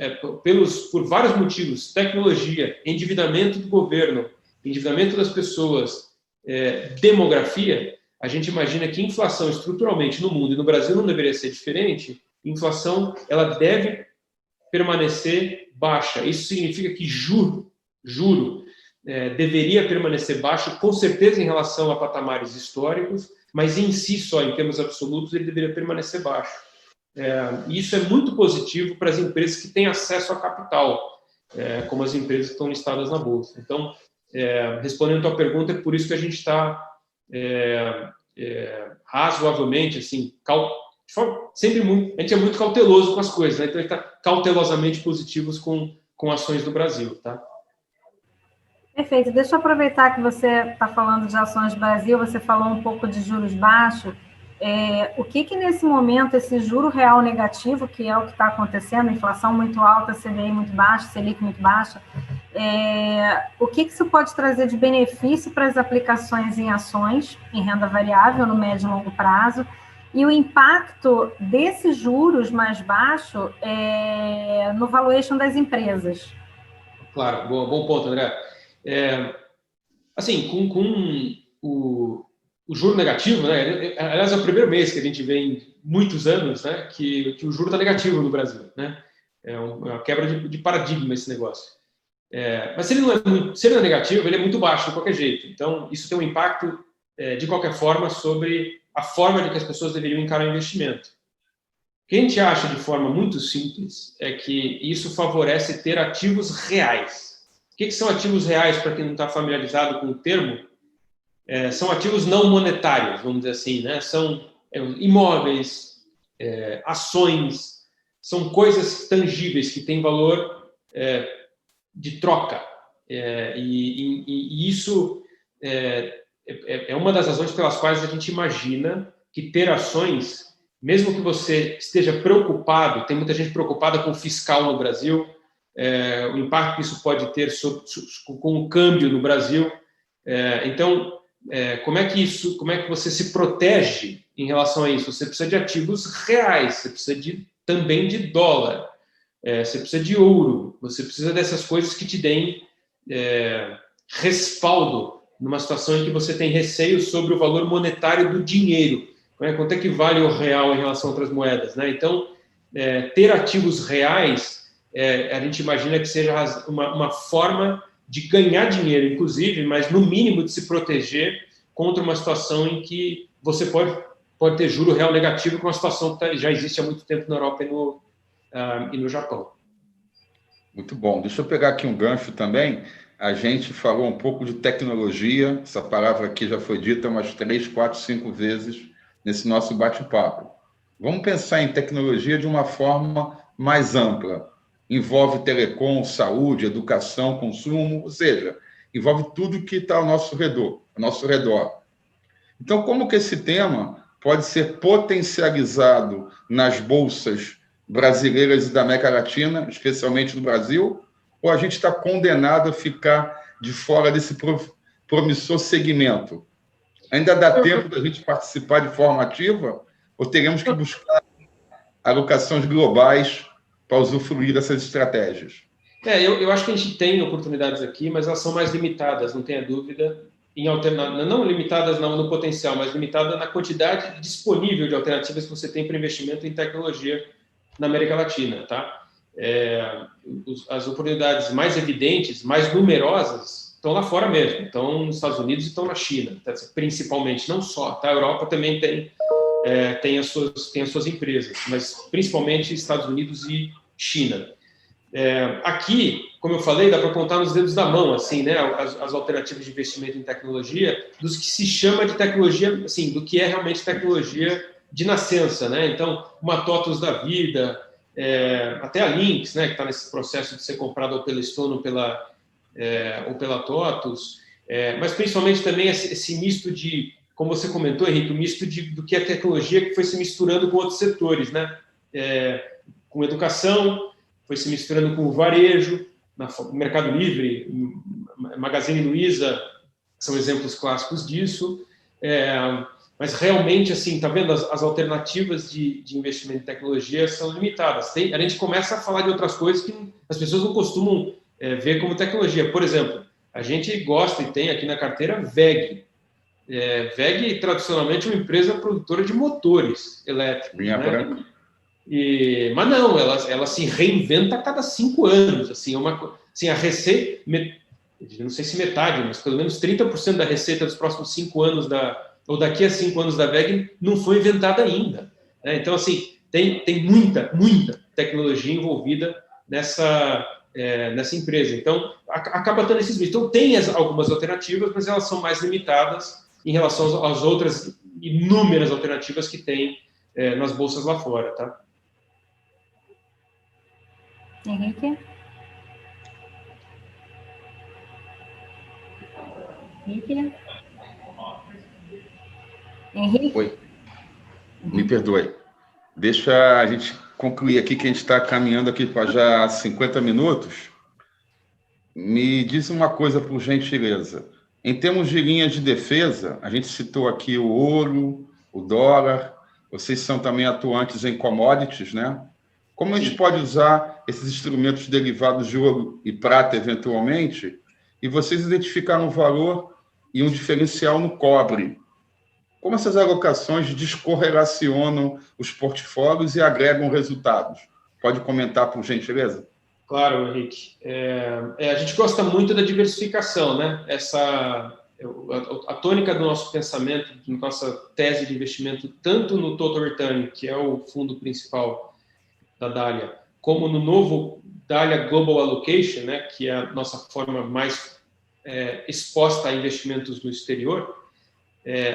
por vários motivos, tecnologia, endividamento do governo, endividamento das pessoas, demografia, a gente imagina que inflação estruturalmente no mundo, e no Brasil não deveria ser diferente, inflação ela deve permanecer baixa. Isso significa que juro deveria permanecer baixo, com certeza em relação a patamares históricos, mas em si só, em termos absolutos, ele deveria permanecer baixo. E isso é muito positivo para as empresas que têm acesso a capital, como as empresas que estão listadas na Bolsa. Então, respondendo a tua pergunta, é por isso que a gente está razoavelmente, assim, sempre muito, a gente é muito cauteloso com as coisas, né? Então a gente está cautelosamente positivos com ações do Brasil, tá? Perfeito. Deixa eu aproveitar que você está falando de ações do Brasil, você falou um pouco de juros baixos. O que nesse momento, esse juro real negativo, que é o que está acontecendo, inflação muito alta, CDI muito baixa, Selic muito baixa, o que isso pode trazer de benefício para as aplicações em ações, em renda variável, no médio e longo prazo, e o impacto desses juros mais baixos no valuation das empresas? Claro, bom ponto, André. Assim, com o juro negativo, né? Aliás, é o primeiro mês que a gente vê em muitos anos, né, que o juro está negativo no Brasil, né? É uma quebra de paradigma esse negócio. Mas se ele não é negativo, ele é muito baixo de qualquer jeito. Então, isso tem um impacto, de qualquer forma, sobre a forma de que as pessoas deveriam encarar o investimento. O que a gente acha de forma muito simples é que isso favorece ter ativos reais. O que são ativos reais, para quem não está familiarizado com o termo? São ativos não monetários, vamos dizer assim, né? São imóveis, ações, são coisas tangíveis que têm valor de troca. E isso é uma das razões pelas quais a gente imagina que ter ações, mesmo que você esteja preocupado, tem muita gente preocupada com o fiscal no Brasil, o impacto que isso pode ter com o câmbio no Brasil. Então, como é que você se protege em relação a isso? Você precisa de ativos reais, você precisa também de dólar, você precisa de ouro, você precisa dessas coisas que te deem respaldo numa situação em que você tem receio sobre o valor monetário do dinheiro. Quanto é que vale o real em relação a outras moedas, né? Então, ter ativos reais, a gente imagina que seja uma forma de ganhar dinheiro, inclusive, mas no mínimo de se proteger contra uma situação em que você pode ter juro real negativo, que é uma situação que já existe há muito tempo na Europa e no Japão. Muito bom. Deixa eu pegar aqui um gancho também. A gente falou um pouco de tecnologia, essa palavra aqui já foi dita umas 3, 4, 5 vezes nesse nosso bate-papo. Vamos pensar em tecnologia de uma forma mais ampla. Envolve telecom, saúde, educação, consumo, ou seja, envolve tudo que está ao nosso redor. Então, como que esse tema pode ser potencializado nas bolsas brasileiras e da América Latina, especialmente no Brasil, ou a gente está condenado a ficar de fora desse promissor segmento? Ainda dá tempo da gente participar de forma ativa, ou teremos que buscar alocações globais para usufruir dessas estratégias? Eu acho que a gente tem oportunidades aqui, mas elas são mais limitadas, não tenha dúvida, não limitadas no potencial, mas limitadas na quantidade disponível de alternativas que você tem para investimento em tecnologia na América Latina, tá? As oportunidades mais evidentes, mais numerosas, estão lá fora mesmo, estão nos Estados Unidos e estão na China, tá? Principalmente, não só, tá? A Europa também tem as suas empresas, mas principalmente Estados Unidos e China. Aqui, como eu falei, dá para contar nos dedos da mão, assim, né, as alternativas de investimento em tecnologia, dos que se chama de tecnologia, assim, do que é realmente tecnologia de nascença, né? Então, uma TOTUS da vida, até a Lynx, né, que está nesse processo de ser comprada ou pela Stone ou pela TOTUS, mas principalmente também esse misto de, como você comentou, Henrique, o misto do que é tecnologia que foi se misturando com outros setores, né? Com educação, foi se misturando com o varejo, no Mercado Livre, Magazine Luiza, são exemplos clássicos disso. Mas realmente, assim, tá vendo? As alternativas de investimento em tecnologia são limitadas. A gente começa a falar de outras coisas que as pessoas não costumam ver como tecnologia. Por exemplo, a gente gosta e tem aqui na carteira WEG. WEG, tradicionalmente, é uma empresa produtora de motores elétricos. Linha branca. Mas não, ela se reinventa a cada 5 anos. Assim, a receita, não sei se metade, mas pelo menos 30% da receita dos próximos 5 anos, ou daqui a 5 anos da WEG, não foi inventada ainda. Né? Então, assim, tem muita tecnologia envolvida nessa empresa. Então, acaba tendo esses mistos. Então, tem algumas alternativas, mas elas são mais limitadas em relação às outras inúmeras alternativas que tem nas bolsas lá fora, tá? Henrique? Henrique? Oi. Me perdoe. Deixa a gente concluir aqui, que a gente está caminhando aqui para já 50 minutos. Me diz uma coisa, por gentileza. Em termos de linhas de defesa, a gente citou aqui o ouro, o dólar, vocês são também atuantes em commodities, né? Como a gente pode usar esses instrumentos derivados de ouro e prata, eventualmente, e vocês identificaram um valor e um diferencial no cobre? Como essas alocações descorrelacionam os portfólios e agregam resultados? Pode comentar, por gentileza? Claro, Henrique. A gente gosta muito da diversificação, né? A tônica do nosso pensamento, da nossa tese de investimento, tanto no Total Return, que é o fundo principal da Dália, como no novo Dália Global Allocation, né? Que é a nossa forma mais exposta a investimentos no exterior,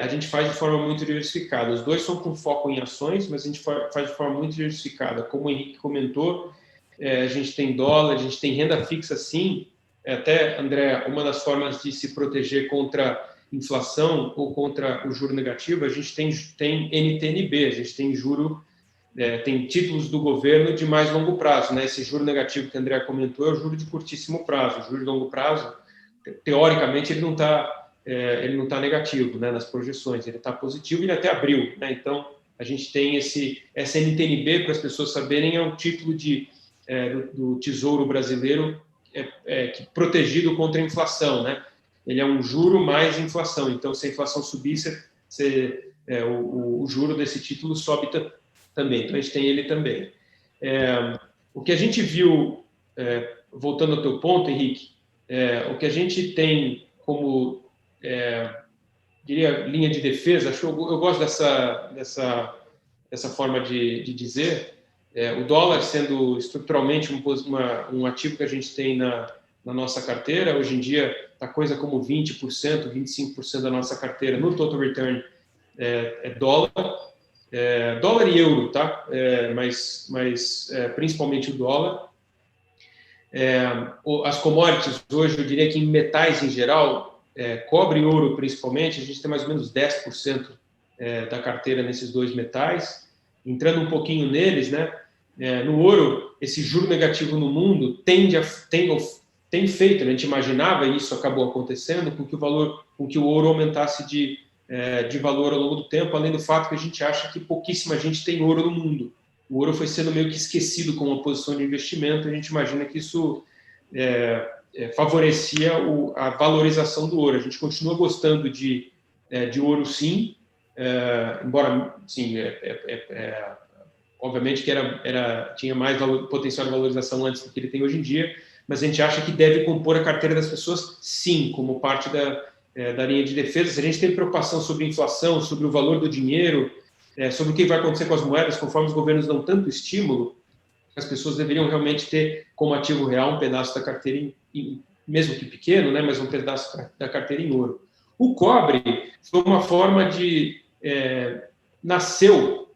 a gente faz de forma muito diversificada. Os dois são com foco em ações, mas a gente faz de forma muito diversificada. Como o Henrique comentou, a gente tem dólar, a gente tem renda fixa, sim. Até, André, uma das formas de se proteger contra inflação ou contra o juro negativo, a gente tem NTNB, a gente tem juro, tem títulos do governo de mais longo prazo, né? Esse juro negativo que o André comentou é o juro de curtíssimo prazo. O juro de longo prazo, teoricamente, ele não está negativo, né, nas projeções, ele está positivo e ele até abriu, né? Então, a gente tem essa NTNB, para as pessoas saberem, é um título do Tesouro Brasileiro protegido contra a inflação, né? Ele é um juro mais inflação. Então, se a inflação subir, o juro desse título sobe também. Então, a gente tem ele também. O que a gente viu, voltando ao teu ponto, Henrique, o que a gente tem como, diria, linha de defesa, eu gosto dessa forma de dizer, o dólar sendo estruturalmente um ativo que a gente tem na nossa carteira. Hoje em dia está coisa como 20%, 25% da nossa carteira no Total Return é dólar. Dólar e euro, tá? Mas principalmente o dólar. As commodities hoje, eu diria que em metais em geral, cobre e ouro principalmente, a gente tem mais ou menos 10% da carteira nesses dois metais. Entrando um pouquinho neles, né? No ouro, esse juro negativo no mundo tem feito, né? A gente imaginava, e isso acabou acontecendo, com que o ouro aumentasse de valor ao longo do tempo, além do fato que a gente acha que pouquíssima gente tem ouro no mundo. O ouro foi sendo meio que esquecido como uma posição de investimento, a gente imagina que isso favorecia a valorização do ouro. A gente continua gostando de ouro, sim, embora, sim, obviamente que tinha mais potencial de valorização antes do que ele tem hoje em dia, mas a gente acha que deve compor a carteira das pessoas, sim, como parte da linha de defesa. Se a gente tem preocupação sobre inflação, sobre o valor do dinheiro, sobre o que vai acontecer com as moedas, conforme os governos dão tanto estímulo, as pessoas deveriam realmente ter como ativo real um pedaço da carteira, mesmo que pequeno, né, mas um pedaço da carteira em ouro. O cobre foi uma forma nasceu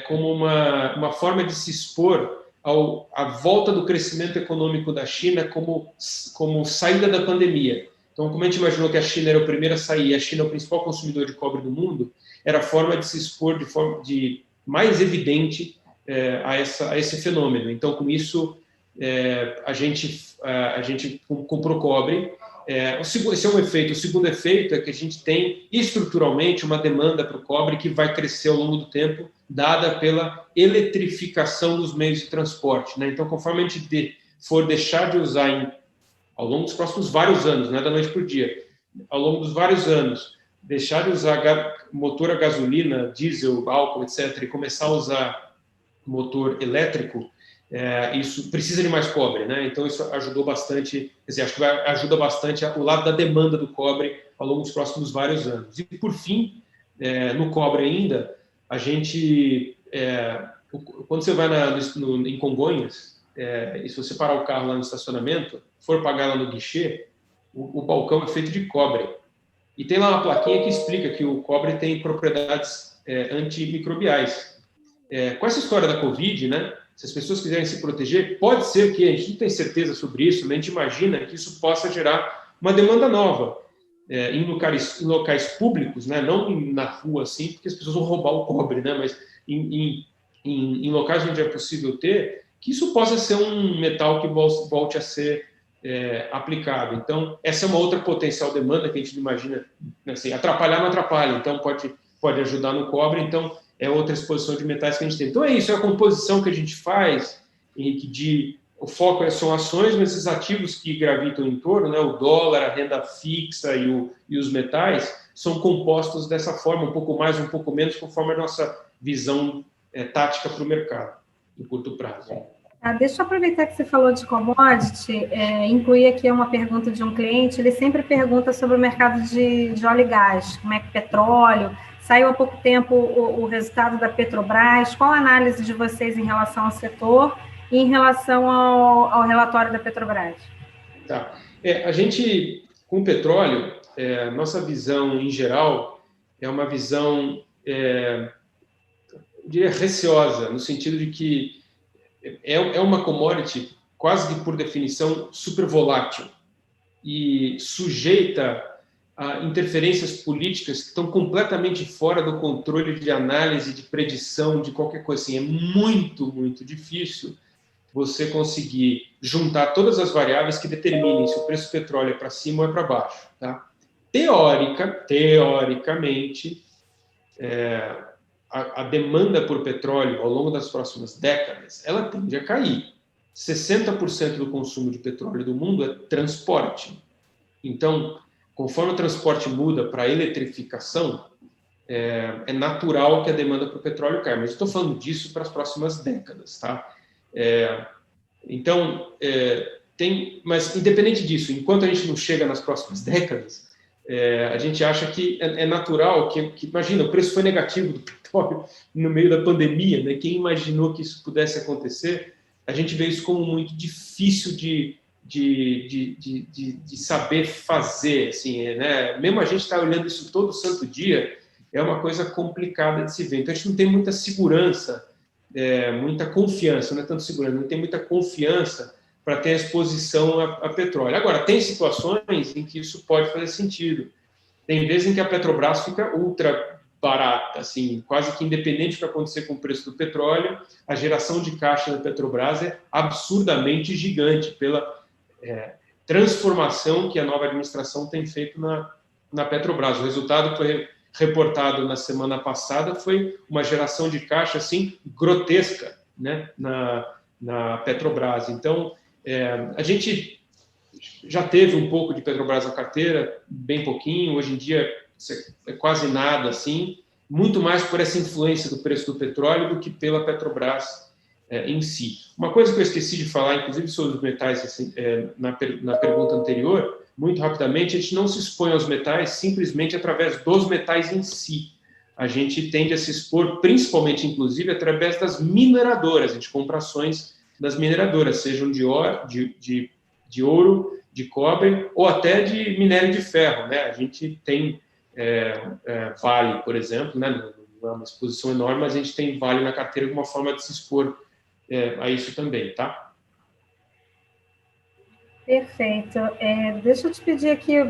como uma forma de se expor à volta do crescimento econômico da China como saída da pandemia. Então, como a gente imaginou que a China era o primeiro a sair, a China é o principal consumidor de cobre do mundo, era a forma de se expor de forma mais evidente a esse fenômeno. Então, com isso, a gente comprou cobre. Esse é um efeito. O segundo efeito é que a gente tem estruturalmente uma demanda para o cobre que vai crescer ao longo do tempo, dada pela eletrificação dos meios de transporte, né? Então, conforme a gente for deixar de usar ao longo dos próximos vários anos, não é da noite para o dia, ao longo dos vários anos, deixar de usar motor a gasolina, diesel, álcool, etc., e começar a usar motor elétrico, isso precisa de mais cobre, né? Então, isso ajudou bastante, quer dizer, acho que ajuda bastante o lado da demanda do cobre ao longo dos próximos vários anos. E, por fim, no cobre ainda, a gente, quando você vai em Congonhas, e se você parar o carro lá no estacionamento, for pagar lá no guichê, o balcão é feito de cobre. E tem lá uma plaquinha que explica que o cobre tem propriedades antimicrobiais. Com essa história da Covid, né, se as pessoas quiserem se proteger, pode ser que, a gente não tem certeza sobre isso, mas a gente imagina que isso possa gerar uma demanda nova. em locais públicos, né? Não na rua, assim, porque as pessoas vão roubar o cobre, né? Mas em locais onde é possível ter, que isso possa ser um metal que volte a ser aplicado. Então, essa é uma outra potencial demanda que a gente não imagina, assim, atrapalhar não atrapalha, então pode ajudar no cobre, então é outra exposição de metais que a gente tem. Então é isso, é a composição que a gente faz, Henrique, o foco são ações, mas esses ativos que gravitam em torno, né, o dólar, a renda fixa e os metais, são compostos dessa forma, um pouco mais, um pouco menos, conforme a nossa visão tática para o mercado, no curto prazo. Deixa eu aproveitar que você falou de commodity, incluir aqui uma pergunta de um cliente. Ele sempre pergunta sobre o mercado de óleo e gás, como é que petróleo. Saiu há pouco tempo o resultado da Petrobras. Qual a análise de vocês em relação ao setor e em relação ao relatório da Petrobras? Tá. A gente, com o petróleo, nossa visão em geral é uma visão, eu diria, receosa, no sentido de que é uma commodity quase que por definição super volátil e sujeita a interferências políticas que estão completamente fora do controle de análise, de predição, de qualquer coisa assim. É muito, muito difícil você conseguir juntar todas as variáveis que determinem se o preço do petróleo é para cima ou é para baixo. Tá? Teoricamente, a demanda por petróleo ao longo das próximas décadas, ela tende a cair. 60% do consumo de petróleo do mundo é transporte. Então, conforme o transporte muda para a eletrificação, é natural que a demanda por petróleo caia. Mas estou falando disso para as próximas décadas, tá? Mas independente disso, enquanto a gente não chega nas próximas décadas, a gente acha que é natural que imagina, o preço foi negativo do petróleo no meio da pandemia, né? Quem imaginou que isso pudesse acontecer? A gente vê isso como muito difícil de saber fazer, assim, né? Mesmo a gente está olhando isso todo santo dia, é uma coisa complicada de se ver. Então a gente não tem muita segurança, muita confiança, não é tanto segurança, não tem muita confiança para ter a exposição a petróleo. Agora, tem situações em que isso pode fazer sentido. Tem vezes em que a Petrobras fica ultra barata, assim, quase que independente do que acontecer com o preço do petróleo, a geração de caixa da Petrobras é absurdamente gigante pela transformação que a nova administração tem feito na Petrobras. O resultado foi reportado na semana passada, foi uma geração de caixa assim grotesca, né, na Petrobras. Então, a gente já teve um pouco de Petrobras na carteira, bem pouquinho, hoje em dia é quase nada, assim, muito mais por essa influência do preço do petróleo do que pela Petrobras em si. Uma coisa que eu esqueci de falar, inclusive sobre os metais, assim, na pergunta anterior, muito rapidamente, a gente não se expõe aos metais simplesmente através dos metais em si. A gente tende a se expor, principalmente, inclusive, através das mineradoras. A gente compra ações das mineradoras, sejam de ouro, de cobre ou até de minério de ferro, né? A gente tem Vale, por exemplo, né? Não é uma exposição enorme, mas a gente tem Vale na carteira como uma forma de se expor a isso também, tá? Perfeito. Deixa eu te pedir aqui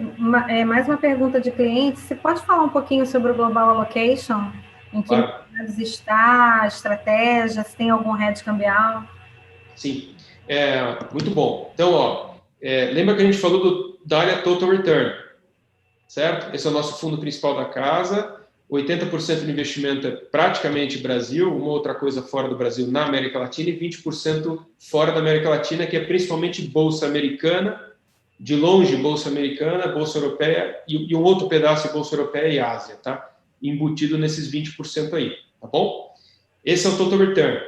mais uma pergunta de cliente. Você pode falar um pouquinho sobre o Global Allocation? Em que mercados está, a estratégia, se tem algum hedge cambial? Sim, muito bom. Então, lembra que a gente falou do Dahlia Total Return, certo? Esse é o nosso fundo principal da casa. 80% do investimento é praticamente Brasil, uma outra coisa fora do Brasil na América Latina e 20% fora da América Latina, que é principalmente Bolsa Americana, de longe Bolsa Americana, Bolsa Europeia e um outro pedaço de Bolsa Europeia e Ásia, tá? Embutido nesses 20% aí, tá bom? Esse é o Total Return.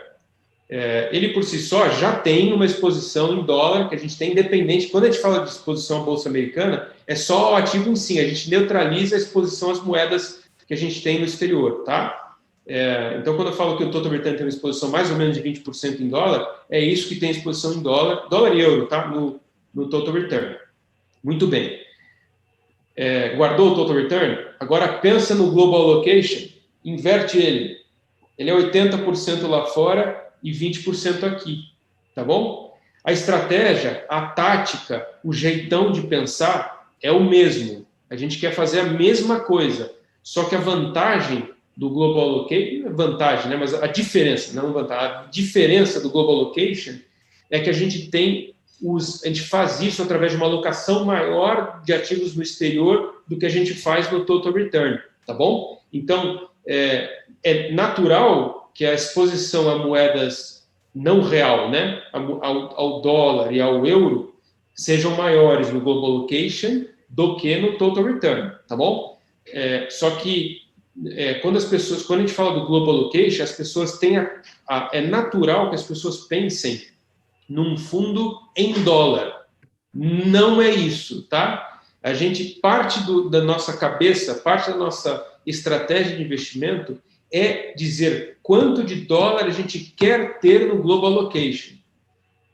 Ele por si só já tem uma exposição em dólar, que a gente tem independente. Quando a gente fala de exposição à Bolsa Americana, é só o ativo em si, a gente neutraliza a exposição às moedas que a gente tem no exterior, tá? Então, quando eu falo que o Total Return tem uma exposição mais ou menos de 20% em dólar, é isso que tem exposição em dólar e euro, tá? No Total Return. Muito bem. Guardou o Total Return? Agora pensa no Global Allocation, inverte ele. Ele é 80% lá fora e 20% aqui, tá bom? A estratégia, a tática, o jeitão de pensar é o mesmo. A gente quer fazer a mesma coisa, só que a vantagem do Global Allocation, vantagem, né? Mas a diferença, não vantagem, a diferença do Global Allocation é que a gente faz isso através de uma alocação maior de ativos no exterior do que a gente faz no Total Return, tá bom? Então, é natural que a exposição a moedas não real, né? Ao dólar e ao euro, sejam maiores no Global Allocation do que no Total Return, tá bom? Só que quando a gente fala do Global Allocation, as pessoas têm é natural que as pessoas pensem num fundo em dólar. Não é isso, tá? A gente parte da nossa cabeça, parte da nossa estratégia de investimento é dizer quanto de dólar a gente quer ter no Global Allocation.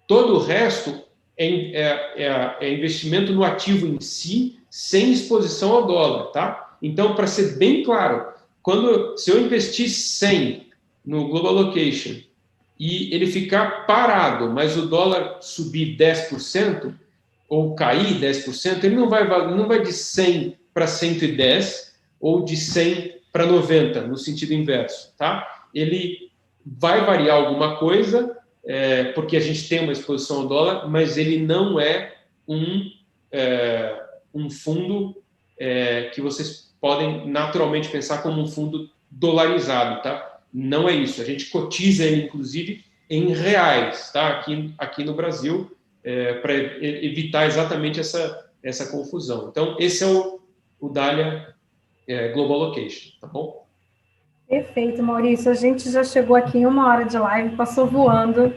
Todo o resto é investimento no ativo em si, sem exposição ao dólar, tá? Então, para ser bem claro, se eu investir 100 no Global Allocation e ele ficar parado, mas o dólar subir 10% ou cair 10%, ele não vai de 100 para 110 ou de 100 para 90, no sentido inverso, tá? Ele vai variar alguma coisa, porque a gente tem uma exposição ao dólar, mas ele não é um fundo que vocês podem naturalmente pensar como um fundo dolarizado, tá? Não é isso. A gente cotiza ele, inclusive, em reais, tá? Aqui no Brasil, para evitar exatamente essa confusão. Então, esse é o Dália Global Allocation, tá bom? Perfeito, Maurício. A gente já chegou aqui em 1 hora de live, passou voando.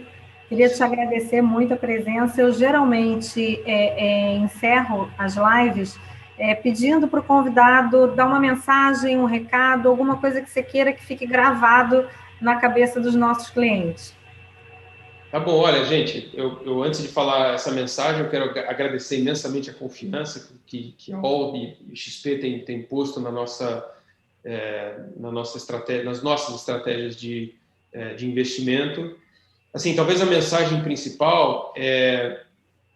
Queria te agradecer muito a presença. Eu geralmente encerro as lives pedindo para o convidado dar uma mensagem, um recado, alguma coisa que você queira que fique gravado na cabeça dos nossos clientes. Tá bom, olha, gente, eu antes de falar essa mensagem, eu quero agradecer imensamente a confiança que a OLB e XP tem posto na nossa estratégia, nas nossas estratégias de investimento. Assim, talvez a mensagem principal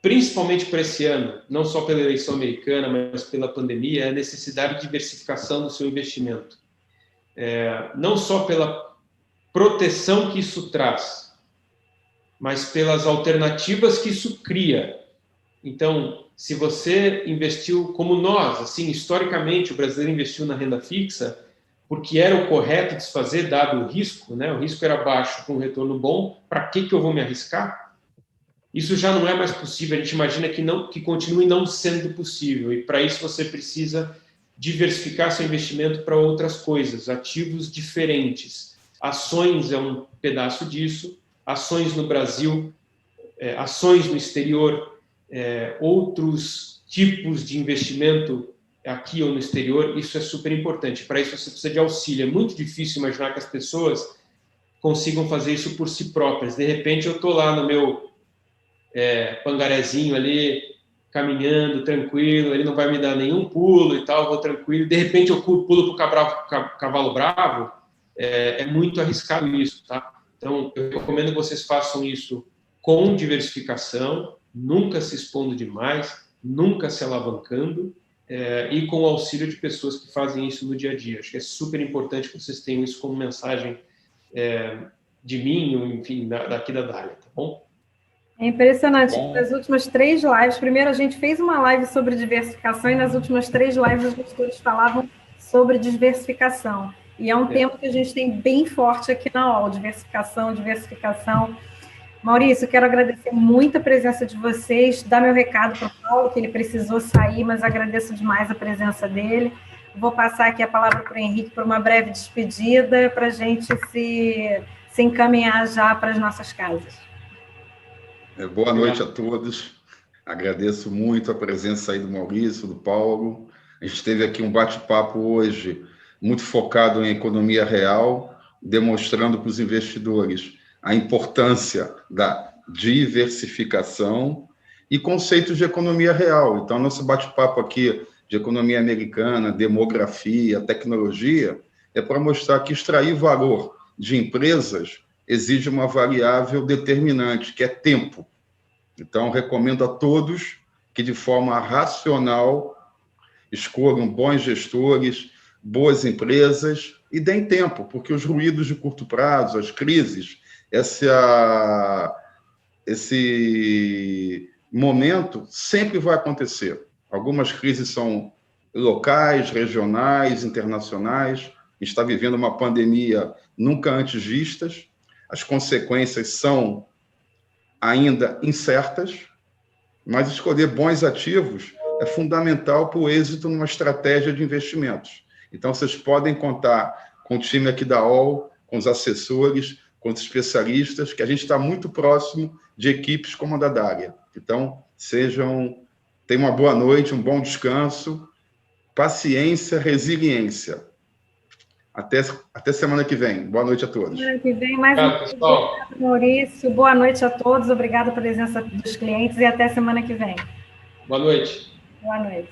principalmente para esse ano, não só pela eleição americana, mas pela pandemia, é a necessidade de diversificação do seu investimento. Não só pela proteção que isso traz, mas pelas alternativas que isso cria. Então, se você investiu, como nós, assim, historicamente, o brasileiro investiu na renda fixa, porque era o correto de se fazer, dado o risco, né? O risco era baixo, com um retorno bom, para que eu vou me arriscar? Isso já não é mais possível, a gente imagina que continue não sendo possível, e para isso você precisa diversificar seu investimento para outras coisas, ativos diferentes. Ações é um pedaço disso, ações no Brasil, ações no exterior, outros tipos de investimento aqui ou no exterior, isso é super importante. Para isso você precisa de auxílio. É muito difícil imaginar que as pessoas consigam fazer isso por si próprias. De repente eu estou lá no meu pangarezinho ali, caminhando, tranquilo, ele não vai me dar nenhum pulo e tal, vou tranquilo. De repente eu pulo para o cavalo bravo, é muito arriscado isso, tá? Então, eu recomendo que vocês façam isso com diversificação, nunca se expondo demais, nunca se alavancando, e com o auxílio de pessoas que fazem isso no dia a dia. Acho que é super importante que vocês tenham isso como mensagem de mim, ou enfim, daqui da Dália, tá bom? É impressionante. Nas últimas 3 lives, primeiro a gente fez uma live sobre diversificação e nas últimas 3 lives os gestores falavam sobre diversificação. E é um tema que a gente tem bem forte aqui na aula, diversificação. Maurício, quero agradecer muito a presença de vocês, dar meu recado para o Paulo, que ele precisou sair, mas agradeço demais a presença dele. Vou passar aqui a palavra para o Henrique para uma breve despedida, para a gente se encaminhar já para as nossas casas. Boa noite a todos. Agradeço muito a presença aí do Maurício, do Paulo. A gente teve aqui um bate-papo hoje muito focado em economia real, demonstrando para os investidores a importância da diversificação e conceitos de economia real. Então, nosso bate-papo aqui de economia americana, demografia, tecnologia, é para mostrar que extrair valor de empresas exige uma variável determinante, que é tempo. Então, recomendo a todos que, de forma racional, escolham bons gestores, boas empresas e deem tempo, porque os ruídos de curto prazo, as crises, esse momento sempre vai acontecer. Algumas crises são locais, regionais, internacionais. A gente está vivendo uma pandemia nunca antes vistas. As consequências são ainda incertas, mas escolher bons ativos é fundamental para o êxito numa estratégia de investimentos. Então, vocês podem contar com o time aqui da OL, com os assessores, com os especialistas, que a gente está muito próximo de equipes como a da Dália. Então, tenham uma boa noite, um bom descanso, paciência, resiliência. Até semana que vem. Boa noite a todos. Semana que vem, mais uma vez, Maurício. Boa noite a todos. Obrigada pela presença dos clientes e até semana que vem. Boa noite. Boa noite.